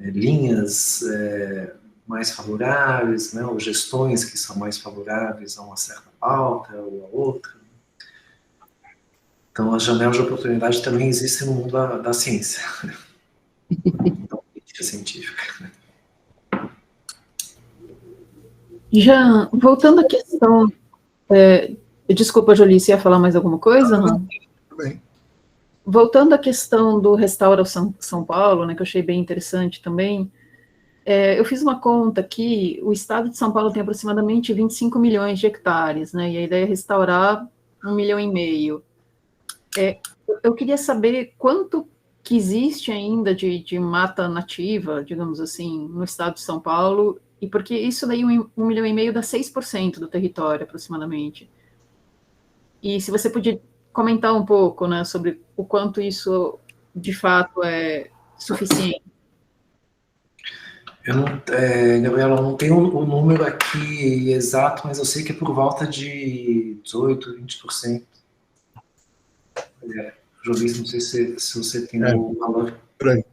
linhas mais favoráveis, né, ou gestões que são mais favoráveis a uma certa pauta ou a outra. Então, as janelas de oportunidade também existem no mundo da ciência. Da política científica. Já voltando à questão questão... desculpa, Jolie, você ia falar mais alguma coisa? Não? Tudo bem. Voltando à questão do Restaura São Paulo, né, que eu achei bem interessante também, eu fiz uma conta aqui, o estado de São Paulo tem aproximadamente 25 milhões de hectares, né, e a ideia é restaurar 1,5 milhão. Eu queria saber quanto que existe ainda de mata nativa, digamos assim, no estado de São Paulo, e porque isso daí, 1,5 milhão dá 6% do território, aproximadamente. E se você podia comentar um pouco, né, sobre o quanto isso, de fato, é suficiente. Gabriela, eu não tenho o número aqui exato, mas eu sei que é por volta de 18%, 20%. Jolis, não sei se você tem o valor. Por aí.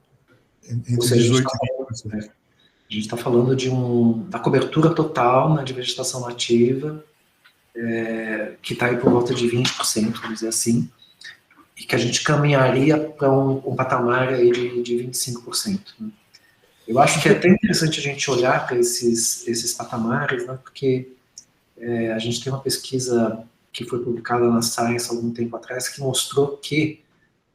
Entre 18% e 20%. A gente está falando da cobertura total, né, de vegetação nativa, que está aí por volta de 20%, vamos dizer assim, e que a gente caminharia para um patamar aí de 25%. Né? Eu acho que é até interessante a gente olhar para esses patamares, né, porque a gente tem uma pesquisa que foi publicada na Science há algum tempo atrás, que mostrou que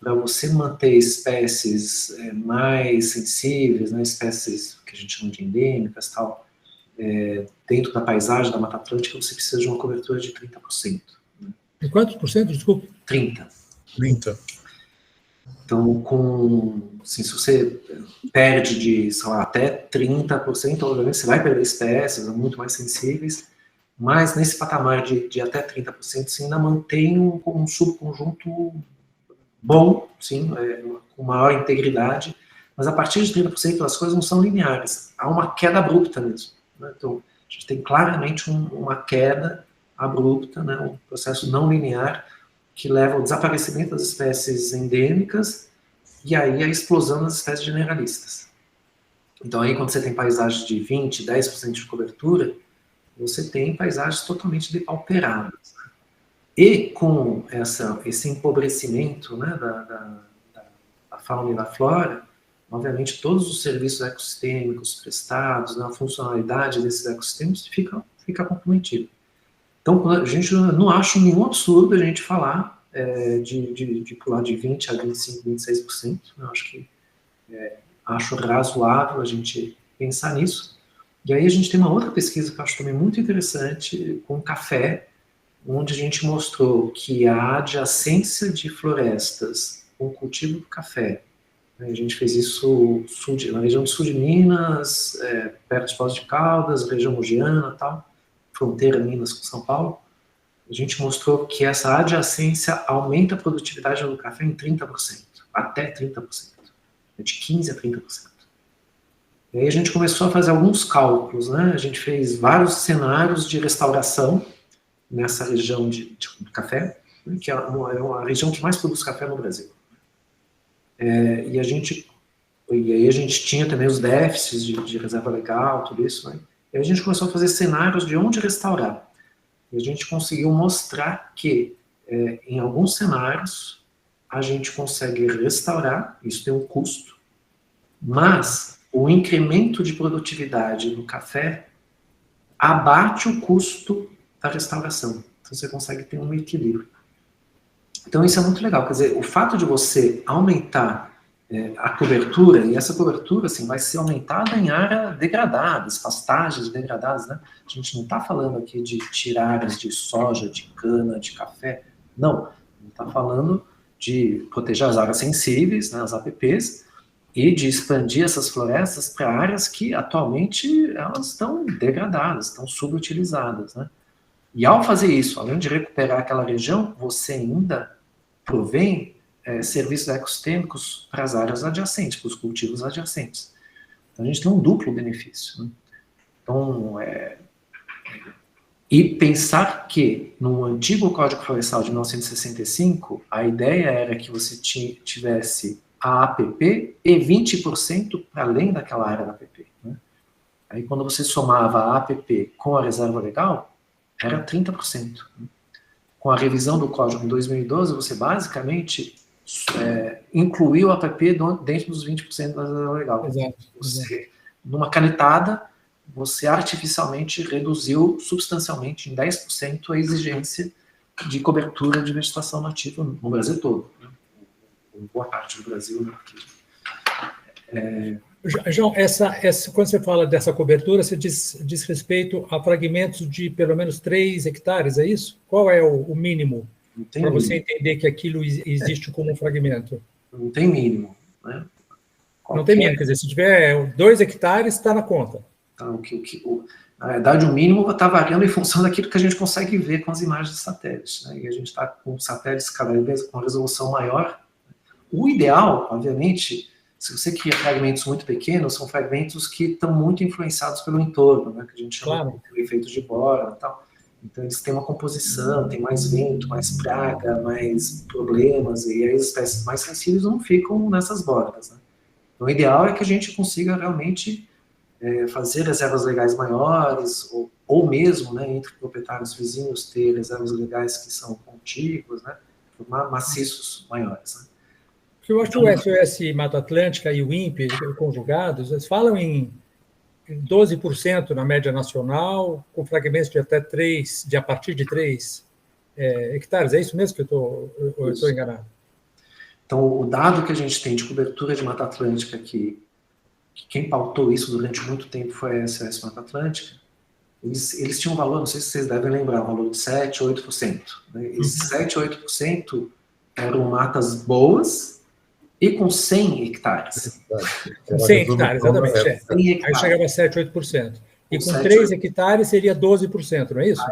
para você manter espécies mais sensíveis, né, espécies que a gente chama de endêmicas, tal, dentro da paisagem da Mata Atlântica, você precisa de uma cobertura de 30%. Né? E quantos por cento, desculpe? 30%. 30%. Então, assim, se você perde de, sei lá, até 30%, obviamente você vai perder espécies muito mais sensíveis, mas nesse patamar de até 30%, você ainda mantém um subconjunto bom, sim, com maior integridade, mas a partir de 30% as coisas não são lineares, há uma queda abrupta mesmo. Né? Então, a gente tem claramente uma queda abrupta, né? Um processo não linear que leva ao desaparecimento das espécies endêmicas e aí a explosão das espécies generalistas. Então aí quando você tem paisagens de 20%, 10% de cobertura, você tem paisagens totalmente depauperadas. E com esse empobrecimento, né, da fauna e da flora, obviamente todos os serviços ecossistêmicos prestados, né, a funcionalidade desses ecossistemas fica comprometida. Então, a gente não acha nenhum absurdo a gente falar de pular de 20% a 25%, 26%. Eu acho que acho razoável a gente pensar nisso. E aí a gente tem uma outra pesquisa que eu acho também muito interessante com café, onde a gente mostrou que a adjacência de florestas com o cultivo do café, né, a gente fez isso na região do sul de Minas, perto de Foz de Caldas, região mogiana e tal, fronteira Minas com São Paulo, a gente mostrou que essa adjacência aumenta a produtividade do café em 30%, até 30%, de 15% a 30%. E aí a gente começou a fazer alguns cálculos, né? A gente fez vários cenários de restauração nessa região de café, né? Que é uma região que mais produz café no Brasil. E aí a gente tinha também os déficits de reserva legal, tudo isso, né? E a gente começou a fazer cenários de onde restaurar. E a gente conseguiu mostrar que, em alguns cenários, a gente consegue restaurar, isso tem um custo, mas o incremento de produtividade no café abate o custo da restauração. Então você consegue ter um equilíbrio. Então isso é muito legal, quer dizer, o fato de você aumentar a cobertura, e essa cobertura assim, vai ser aumentada em áreas degradadas, pastagens degradadas, né? A gente não está falando aqui de tirar áreas de soja, de cana, de café, não. A gente está falando de proteger as áreas sensíveis, né, as APPs, e de expandir essas florestas para áreas que atualmente elas estão degradadas, estão subutilizadas, né? E ao fazer isso, além de recuperar aquela região, você ainda provém serviços ecossistêmicos para as áreas adjacentes, para os cultivos adjacentes. Então a gente tem um duplo benefício, né? Então, e pensar que no antigo Código Florestal de 1965, a ideia era que você tivesse a APP e 20% para além daquela área da APP, né? Aí quando você somava a APP com a reserva legal, era 30%. Né? Com a revisão do Código em 2012, você basicamente incluiu a APP dentro dos 20% da reserva legal. Exato. Você, numa canetada, você artificialmente reduziu substancialmente em 10% a exigência de cobertura de vegetação nativa no Brasil todo, né? Em boa parte do Brasil, né? João, quando você fala dessa cobertura, você diz respeito a fragmentos de pelo menos 3 hectares, é isso? Qual é o mínimo para você entender que aquilo existe como um fragmento? Não tem mínimo, né? Não tem mínimo, quer dizer, se tiver 2 hectares, está na conta. Então, na verdade, o mínimo está variando em função daquilo que a gente consegue ver com as imagens de satélites, né? E a gente está com satélites cada vez com resolução maior. O ideal, obviamente, se você cria fragmentos muito pequenos, são fragmentos que estão muito influenciados pelo entorno, né? Que a gente chama de efeitos de Bohr e tal. Então, eles têm uma composição, tem mais vento, mais praga, mais problemas, e aí as espécies mais sensíveis não ficam nessas bordas, né? Então, o ideal é que a gente consiga realmente fazer reservas legais maiores, ou mesmo, né, entre proprietários vizinhos, ter reservas legais que são contíguas, né, formar maciços maiores, né. Porque eu acho que o SOS Mata Atlântica e o INPE, conjugados, eles falam em 12% na média nacional, com fragmentos de até 3, de a partir de 3 hectares. É isso mesmo que eu estou enganado? Então, o dado que a gente tem de cobertura de Mata Atlântica, que quem pautou isso durante muito tempo foi a SOS Mata Atlântica, eles tinham um valor, não sei se vocês devem lembrar, um valor de 7%, 8%. Né? Esses 7%, 8% eram matas boas e com 100 hectares. Com 100 hectares, exatamente. 100 hectares. Aí chegava a 7%, 8%. E com 3 hectares seria 12%, não é isso?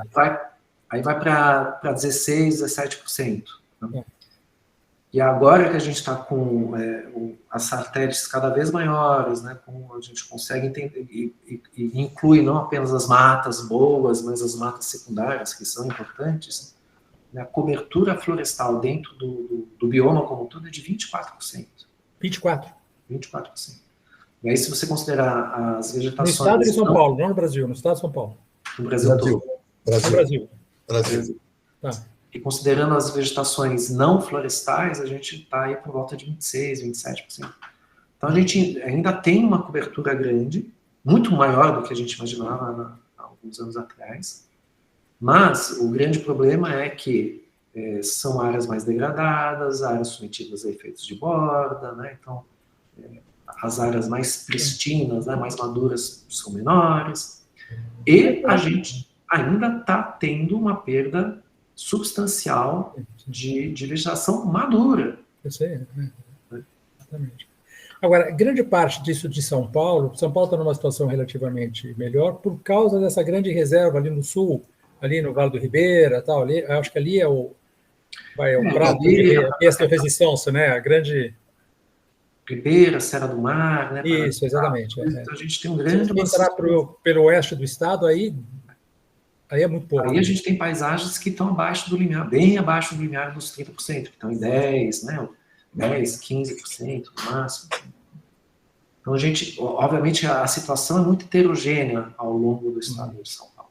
Aí vai para 16%, 17%. Né? E agora que a gente está com as satélites cada vez maiores, né, a gente consegue entender e inclui não apenas as matas boas, mas as matas secundárias, que são importantes, né, a cobertura florestal dentro do bioma como um todo é de 24%. 24%? 24%. E aí, se você considerar as vegetações... No estado de São Paulo, não no Brasil, no estado de São Paulo. No Brasil todo. Brasil. Tá. E considerando as vegetações não florestais, a gente está aí por volta de 26%, 27%. Então, a gente ainda tem uma cobertura grande, muito maior do que a gente imaginava há alguns anos atrás, mas o grande problema é que são áreas mais degradadas, áreas submetidas a efeitos de borda, né? Então, as áreas mais pristinas, né, mais maduras, são menores, e a gente ainda está tendo uma perda substancial de vegetação madura. Eu sei, exatamente. Agora, grande parte disso de São Paulo está numa situação relativamente melhor por causa dessa grande reserva ali no sul, ali no Vale do Ribeira, tal, ali, acho que ali é o prato de esta resistência, né? A grande... Ribeira, Serra do Mar, né? Isso, exatamente. Então, a gente tem um grande... Se entrar pelo oeste do estado, aí é muito pouco. Aí a gente tem paisagens que estão abaixo do limiar, bem abaixo do limiar dos 30%, que estão em 10%, né? 10%, 15% no máximo. Então, a gente, obviamente, a situação é muito heterogênea ao longo do estado de São Paulo.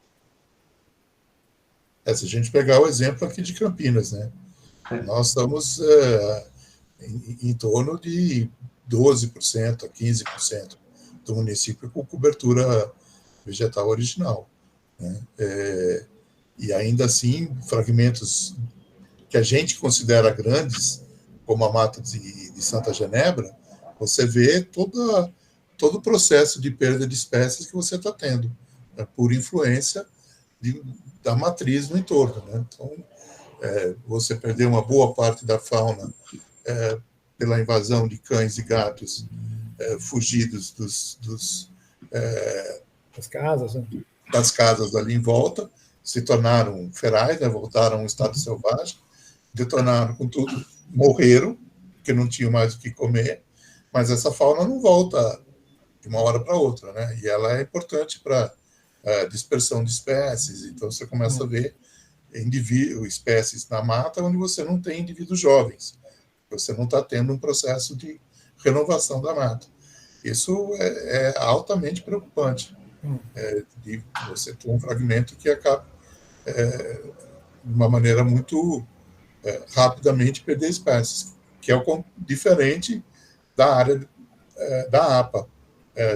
Se a gente pegar o exemplo aqui de Campinas, né? Nós estamos em torno de 12% a 15% do município com cobertura vegetal original. Né? E ainda assim, fragmentos que a gente considera grandes, como a mata de Santa Genebra, você vê todo o processo de perda de espécies que você está tendo, né? Por influência da matriz no entorno. Né? Então, você perdeu uma boa parte da fauna pela invasão de cães e gatos fugidos das casas, né? Das casas ali em volta, se tornaram ferais, né? Voltaram a um estado selvagem, detonaram com tudo, morreram, porque não tinham mais o que comer, mas essa fauna não volta de uma hora para outra, né? E ela é importante para a dispersão de espécies, então você começa a ver espécies na mata onde você não tem indivíduos jovens, você não está tendo um processo de renovação da mata. Isso é altamente preocupante. De você ter um fragmento que acaba, de uma maneira muito rapidamente, perder espécies, que é diferente da área da APA,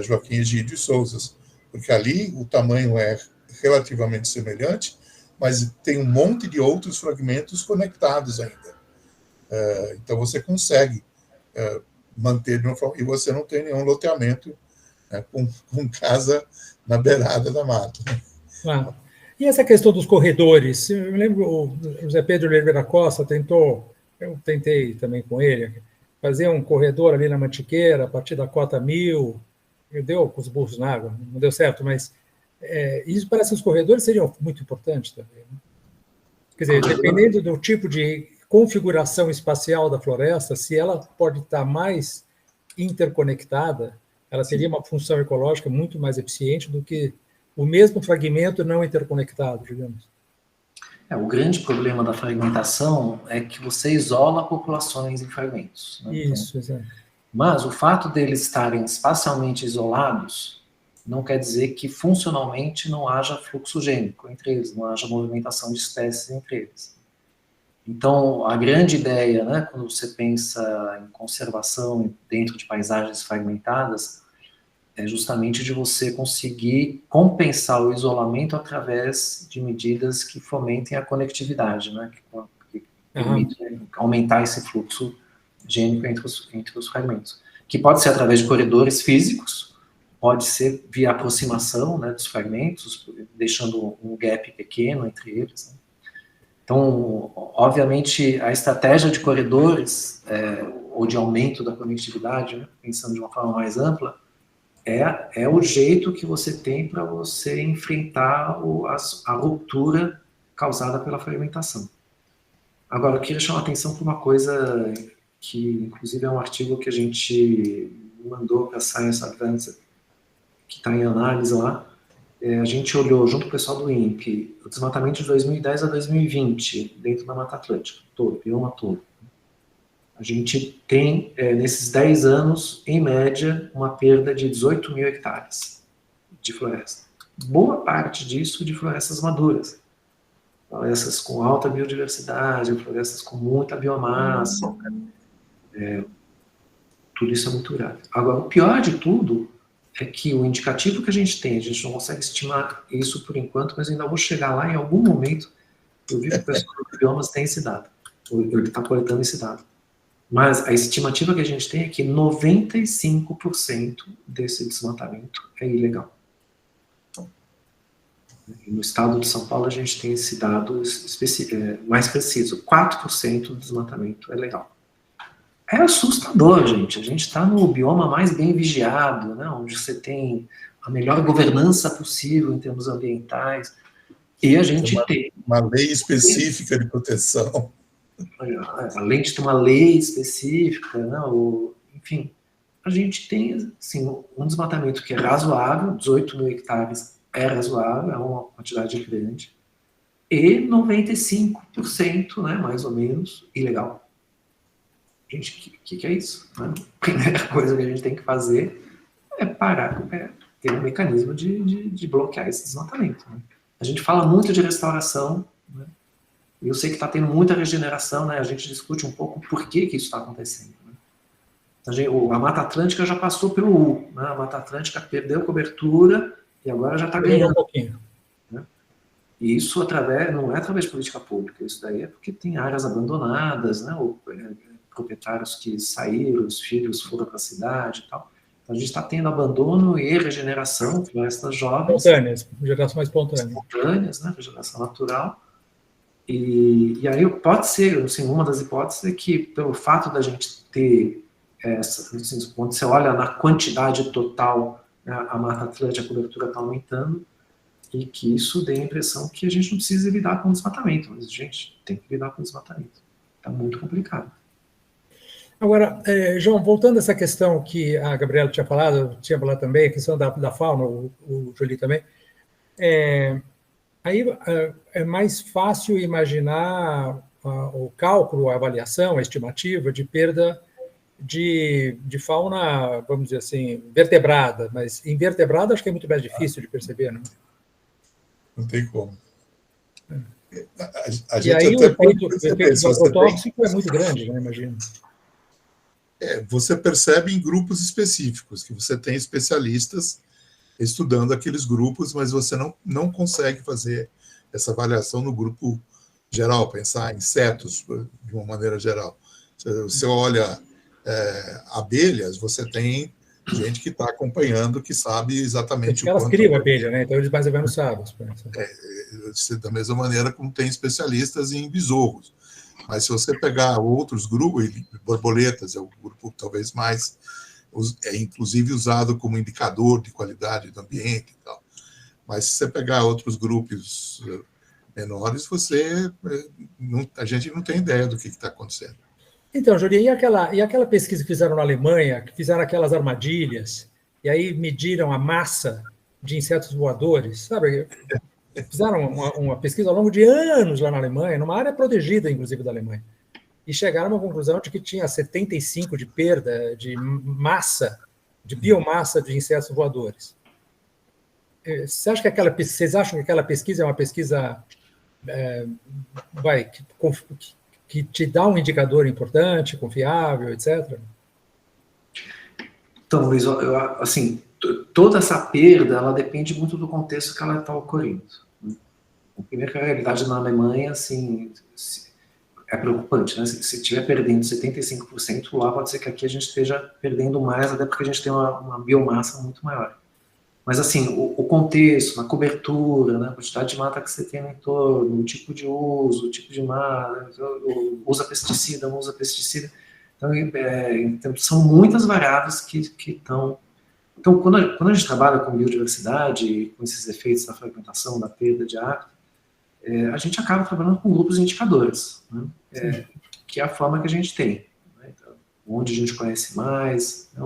Joaquim Egídio e Souza, porque ali o tamanho é relativamente semelhante, mas tem um monte de outros fragmentos conectados ainda. Então você consegue manter de uma forma, e você não tem nenhum loteamento, né, com casa na beirada da mata. Ah. E essa questão dos corredores? Eu me lembro, o José Pedro Oliveira Costa tentou, eu tentei também com ele, fazer um corredor ali na Mantiqueira, a partir da cota 1000, deu com os burros na água, não deu certo, mas isso parece que os corredores seriam muito importantes também. Né? Quer dizer, dependendo do tipo de configuração espacial da floresta, se ela pode estar mais interconectada, ela teria uma função ecológica muito mais eficiente do que o mesmo fragmento não interconectado, digamos. O grande problema da fragmentação é que você isola populações em fragmentos. Né? Isso, exato. Mas o fato deles estarem espacialmente isolados não quer dizer que funcionalmente não haja fluxo gênico entre eles, não haja movimentação de espécies entre eles. Então, a grande ideia, né, quando você pensa em conservação dentro de paisagens fragmentadas, é justamente de você conseguir compensar o isolamento através de medidas que fomentem a conectividade, né, que permitem aumentar esse fluxo gênico entre os fragmentos. Que pode ser através de corredores físicos, pode ser via aproximação, né, dos fragmentos, deixando um gap pequeno entre eles. Né. Então, obviamente, a estratégia de corredores, ou de aumento da conectividade, né, pensando de uma forma mais ampla, é o jeito que você tem para você enfrentar a ruptura causada pela fragmentação. Agora, eu queria chamar a atenção para uma coisa que, inclusive, é um artigo que a gente mandou para a Science Advances, que está em análise lá. A gente olhou, junto com o pessoal do INPE, o desmatamento de 2010 a 2020, dentro da Mata Atlântica, todo, bioma todo. A gente tem, nesses 10 anos, em média, uma perda de 18 mil hectares de floresta. Boa parte disso de florestas maduras. Florestas com alta biodiversidade, florestas com muita biomassa. Tudo isso é muito grave. Agora, o pior de tudo é que o indicativo que a gente não consegue estimar isso por enquanto, mas eu ainda vou chegar lá em algum momento. Eu vi que o pessoal do biomas tem esse dado. Ele está coletando esse dado. Mas a estimativa que a gente tem é que 95% desse desmatamento é ilegal. No estado de São Paulo, a gente tem esse dado mais preciso. 4% do desmatamento é legal. É assustador, gente. A gente está no bioma mais bem vigiado, né, onde você tem a melhor governança possível em termos ambientais. E a gente tem uma lei específica de proteção. Além de ter uma lei específica, né, enfim, a gente tem assim, um desmatamento que é razoável, 18 mil hectares é razoável, é uma quantidade grande, e 95%, né, mais ou menos, ilegal. Gente, o que é isso? Né? A primeira coisa que a gente tem que fazer é parar, ter um mecanismo de bloquear esse desmatamento. Né? A gente fala muito de restauração, né? E eu sei que está tendo muita regeneração, né? A gente discute um pouco por que isso está acontecendo. Né? A Mata Atlântica já passou pelo U, né? A Mata Atlântica perdeu cobertura e agora já está ganhando. Um pouquinho. Né? E isso não é através de política pública, isso daí é porque tem áreas abandonadas, né? Proprietários que saíram, os filhos foram para a cidade e tal. Então a gente está tendo abandono e regeneração, florestas jovens. Espontâneas, geração espontânea. Espontâneas, né? Regeneração natural. E aí pode ser, assim, uma das hipóteses é que pelo fato da gente ter assim, quando você olha na quantidade total, né, a Mata Atlântica, a cobertura está aumentando, e que isso dê a impressão que a gente não precisa lidar com o desmatamento, mas a gente tem que lidar com o desmatamento. Está muito complicado. Agora, João, voltando a essa questão que a Gabriela tinha falado também, a questão da fauna, o Jolie também, aí é mais fácil imaginar o cálculo, a avaliação, a estimativa de perda de fauna, vamos dizer assim, vertebrada, mas invertebrada acho que é muito mais difícil de perceber, não? Não tem como. E aí o efeito do agrotóxico é muito grande, né, imagino. Você percebe em grupos específicos, que você tem especialistas estudando aqueles grupos, mas você não consegue fazer essa avaliação no grupo geral, pensar em insetos de uma maneira geral. Você olha abelhas, você tem gente que está acompanhando, que sabe exatamente Porque elas criam abelha, né? Então eles mais ou menos sabem. Da mesma maneira como tem especialistas em besouros. Mas se você pegar outros grupos, borboletas é o grupo talvez mais, inclusive usado como indicador de qualidade do ambiente e tal. Mas se você pegar outros grupos menores, a gente não tem ideia do que está acontecendo. Então, Júlio, e aquela pesquisa que fizeram na Alemanha, que fizeram aquelas armadilhas, e aí mediram a massa de insetos voadores, sabe? Fizeram uma pesquisa ao longo de anos lá na Alemanha, numa área protegida, inclusive, da Alemanha, e chegaram a uma conclusão de que tinha 75 de perda de massa, de biomassa de insetos voadores. Vocês acham que aquela pesquisa é uma pesquisa que te dá um indicador importante, confiável, etc.? Então, Luiz, assim, toda essa perda, ela depende muito do contexto que ela está ocorrendo. Primeiro, que a realidade na Alemanha, assim, é preocupante, né? Se estiver perdendo 75%, lá pode ser que aqui a gente esteja perdendo mais, até porque a gente tem uma biomassa muito maior. Mas, assim, o contexto, a cobertura, né, a quantidade de mata que você tem no entorno, o tipo de uso, o tipo de mata, usa pesticida, não usa pesticida. Então, são muitas variáveis que estão... Então, quando a gente trabalha com biodiversidade, com esses efeitos da fragmentação, da perda de hábitat, a gente acaba trabalhando com grupos de indicadores, né, que é a forma que a gente tem. Né, então, onde a gente conhece mais, né,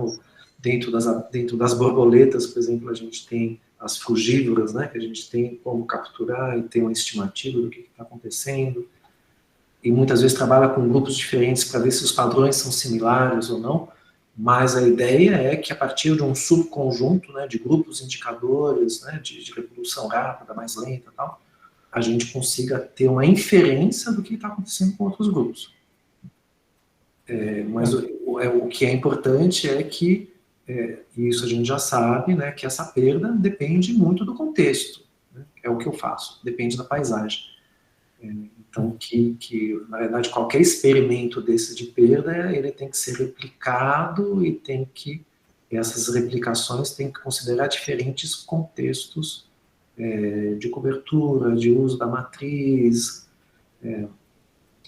dentro das borboletas, por exemplo, a gente tem as frugívoras, né, que a gente tem como capturar e ter uma estimativa do que está acontecendo, e muitas vezes trabalha com grupos diferentes para ver se os padrões são similares ou não, mas a ideia é que a partir de um subconjunto, né, de grupos indicadores, né, de reprodução rápida, mais lenta e tal, a gente consiga ter uma inferência do que está acontecendo com outros grupos. Mas o que é importante é que, e isso a gente já sabe, né, que essa perda depende muito do contexto, né, é o que eu faço, depende da paisagem. Então, na verdade, qualquer experimento desse de perda, ele tem que ser replicado e essas replicações têm que considerar diferentes contextos de cobertura, de uso da matriz,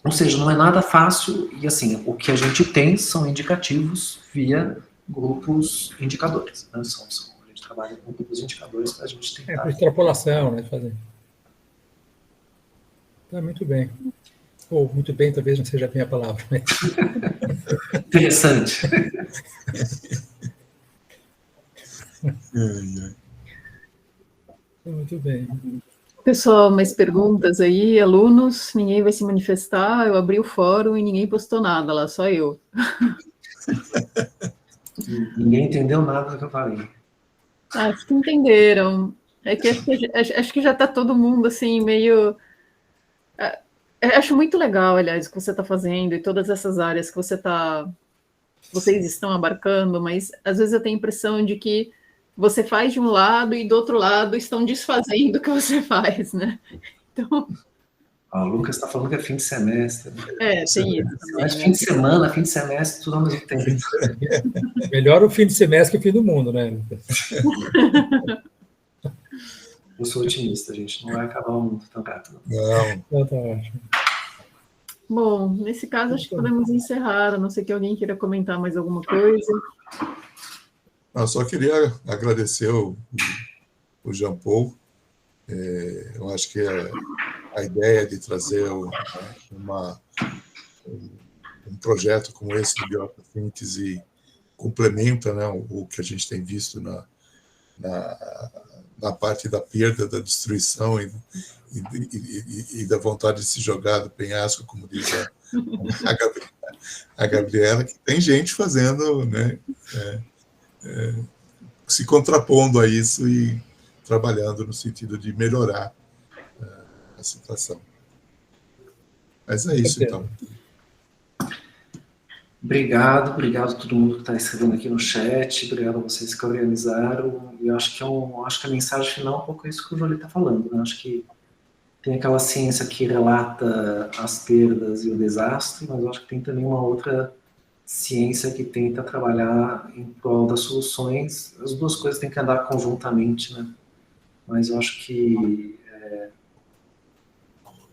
ou seja, não é nada fácil, e assim, o que a gente tem são indicativos via grupos indicadores, né? A gente trabalha com grupos indicadores para a gente tentar... por extrapolação, né, fazer. Tá, muito bem. Ou muito bem, talvez não seja bem a palavra. Mas... Interessante. Muito bem. Pessoal, mais perguntas aí? Alunos? Ninguém vai se manifestar? Eu abri o fórum e ninguém postou nada lá, só eu. Ninguém entendeu nada do que eu falei. Acho que entenderam. Acho que já está todo mundo assim, meio... Acho muito legal, aliás, o que você está fazendo e todas essas áreas que vocês estão abarcando, mas às vezes eu tenho a impressão de que você faz de um lado e do outro lado estão desfazendo o que você faz, né? Então... O Lucas está falando que é fim de semestre. Tem isso também, mas fim de semana, fim de semestre, tudo ao mesmo tempo. Melhor o fim de semestre que o fim do mundo, né, Lucas? Eu sou otimista, gente. Não vai acabar o mundo tão rápido. Não. Tá ótimo. Bom, nesse caso, acho que podemos encerrar, a não ser que alguém queira comentar mais alguma coisa. Eu só queria agradecer o Jean Paul. Eu acho que a ideia de trazer um projeto como esse de biosíntese complementa, né, o que a gente tem visto na parte da perda, da destruição e da vontade de se jogar do penhasco, como diz a Gabriela, que tem gente fazendo, né, se contrapondo a isso e trabalhando no sentido de melhorar a situação. Mas é isso, então. Obrigado a todo mundo que está escrevendo aqui no chat, obrigado a vocês que organizaram, e eu acho que a mensagem final é um pouco isso que o Jolie está falando, né? Acho que tem aquela ciência que relata as perdas e o desastre, mas eu acho que tem também uma outra ciência que tenta trabalhar em prol das soluções. As duas coisas têm que andar conjuntamente, né? Mas eu acho que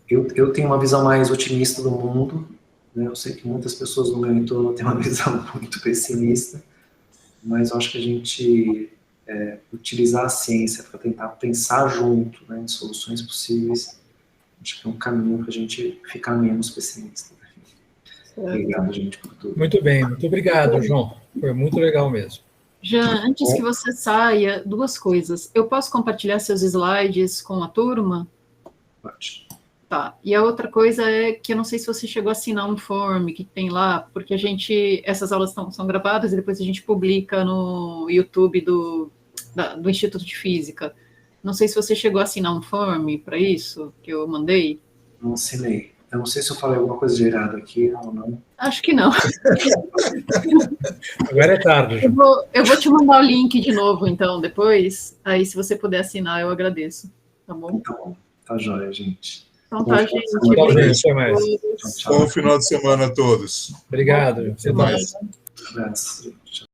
eu tenho uma visão mais otimista do mundo, né? Eu sei que muitas pessoas no meu entorno têm uma visão muito pessimista, mas eu acho que a gente utilizar a ciência para tentar pensar junto, né, em soluções possíveis, acho que é um caminho para a gente ficar menos pessimista. Obrigado, gente, por tudo. Muito bem, muito obrigado, João. Foi muito legal mesmo. Jean, antes que você saia, 2 coisas. Eu posso compartilhar seus slides com a turma? Pode. Tá. E a outra coisa é que eu não sei se você chegou a assinar um form que tem lá, porque essas aulas são gravadas e depois a gente publica no YouTube do Instituto de Física. Não sei se você chegou a assinar um form para isso, que eu mandei. Não assinei. Eu não sei se eu falei alguma coisa de errado aqui ou não. Acho que não. Agora é tarde, João. Eu vou te mandar o link de novo, então, depois. Aí, se você puder assinar, eu agradeço. Tá bom? Tá bom. Tá jóia, gente. Então tá, gente. Tchau, gente. Até mais. Tchau, tchau. Bom final de semana a todos. Obrigado. Até mais. Abraço. Tchau.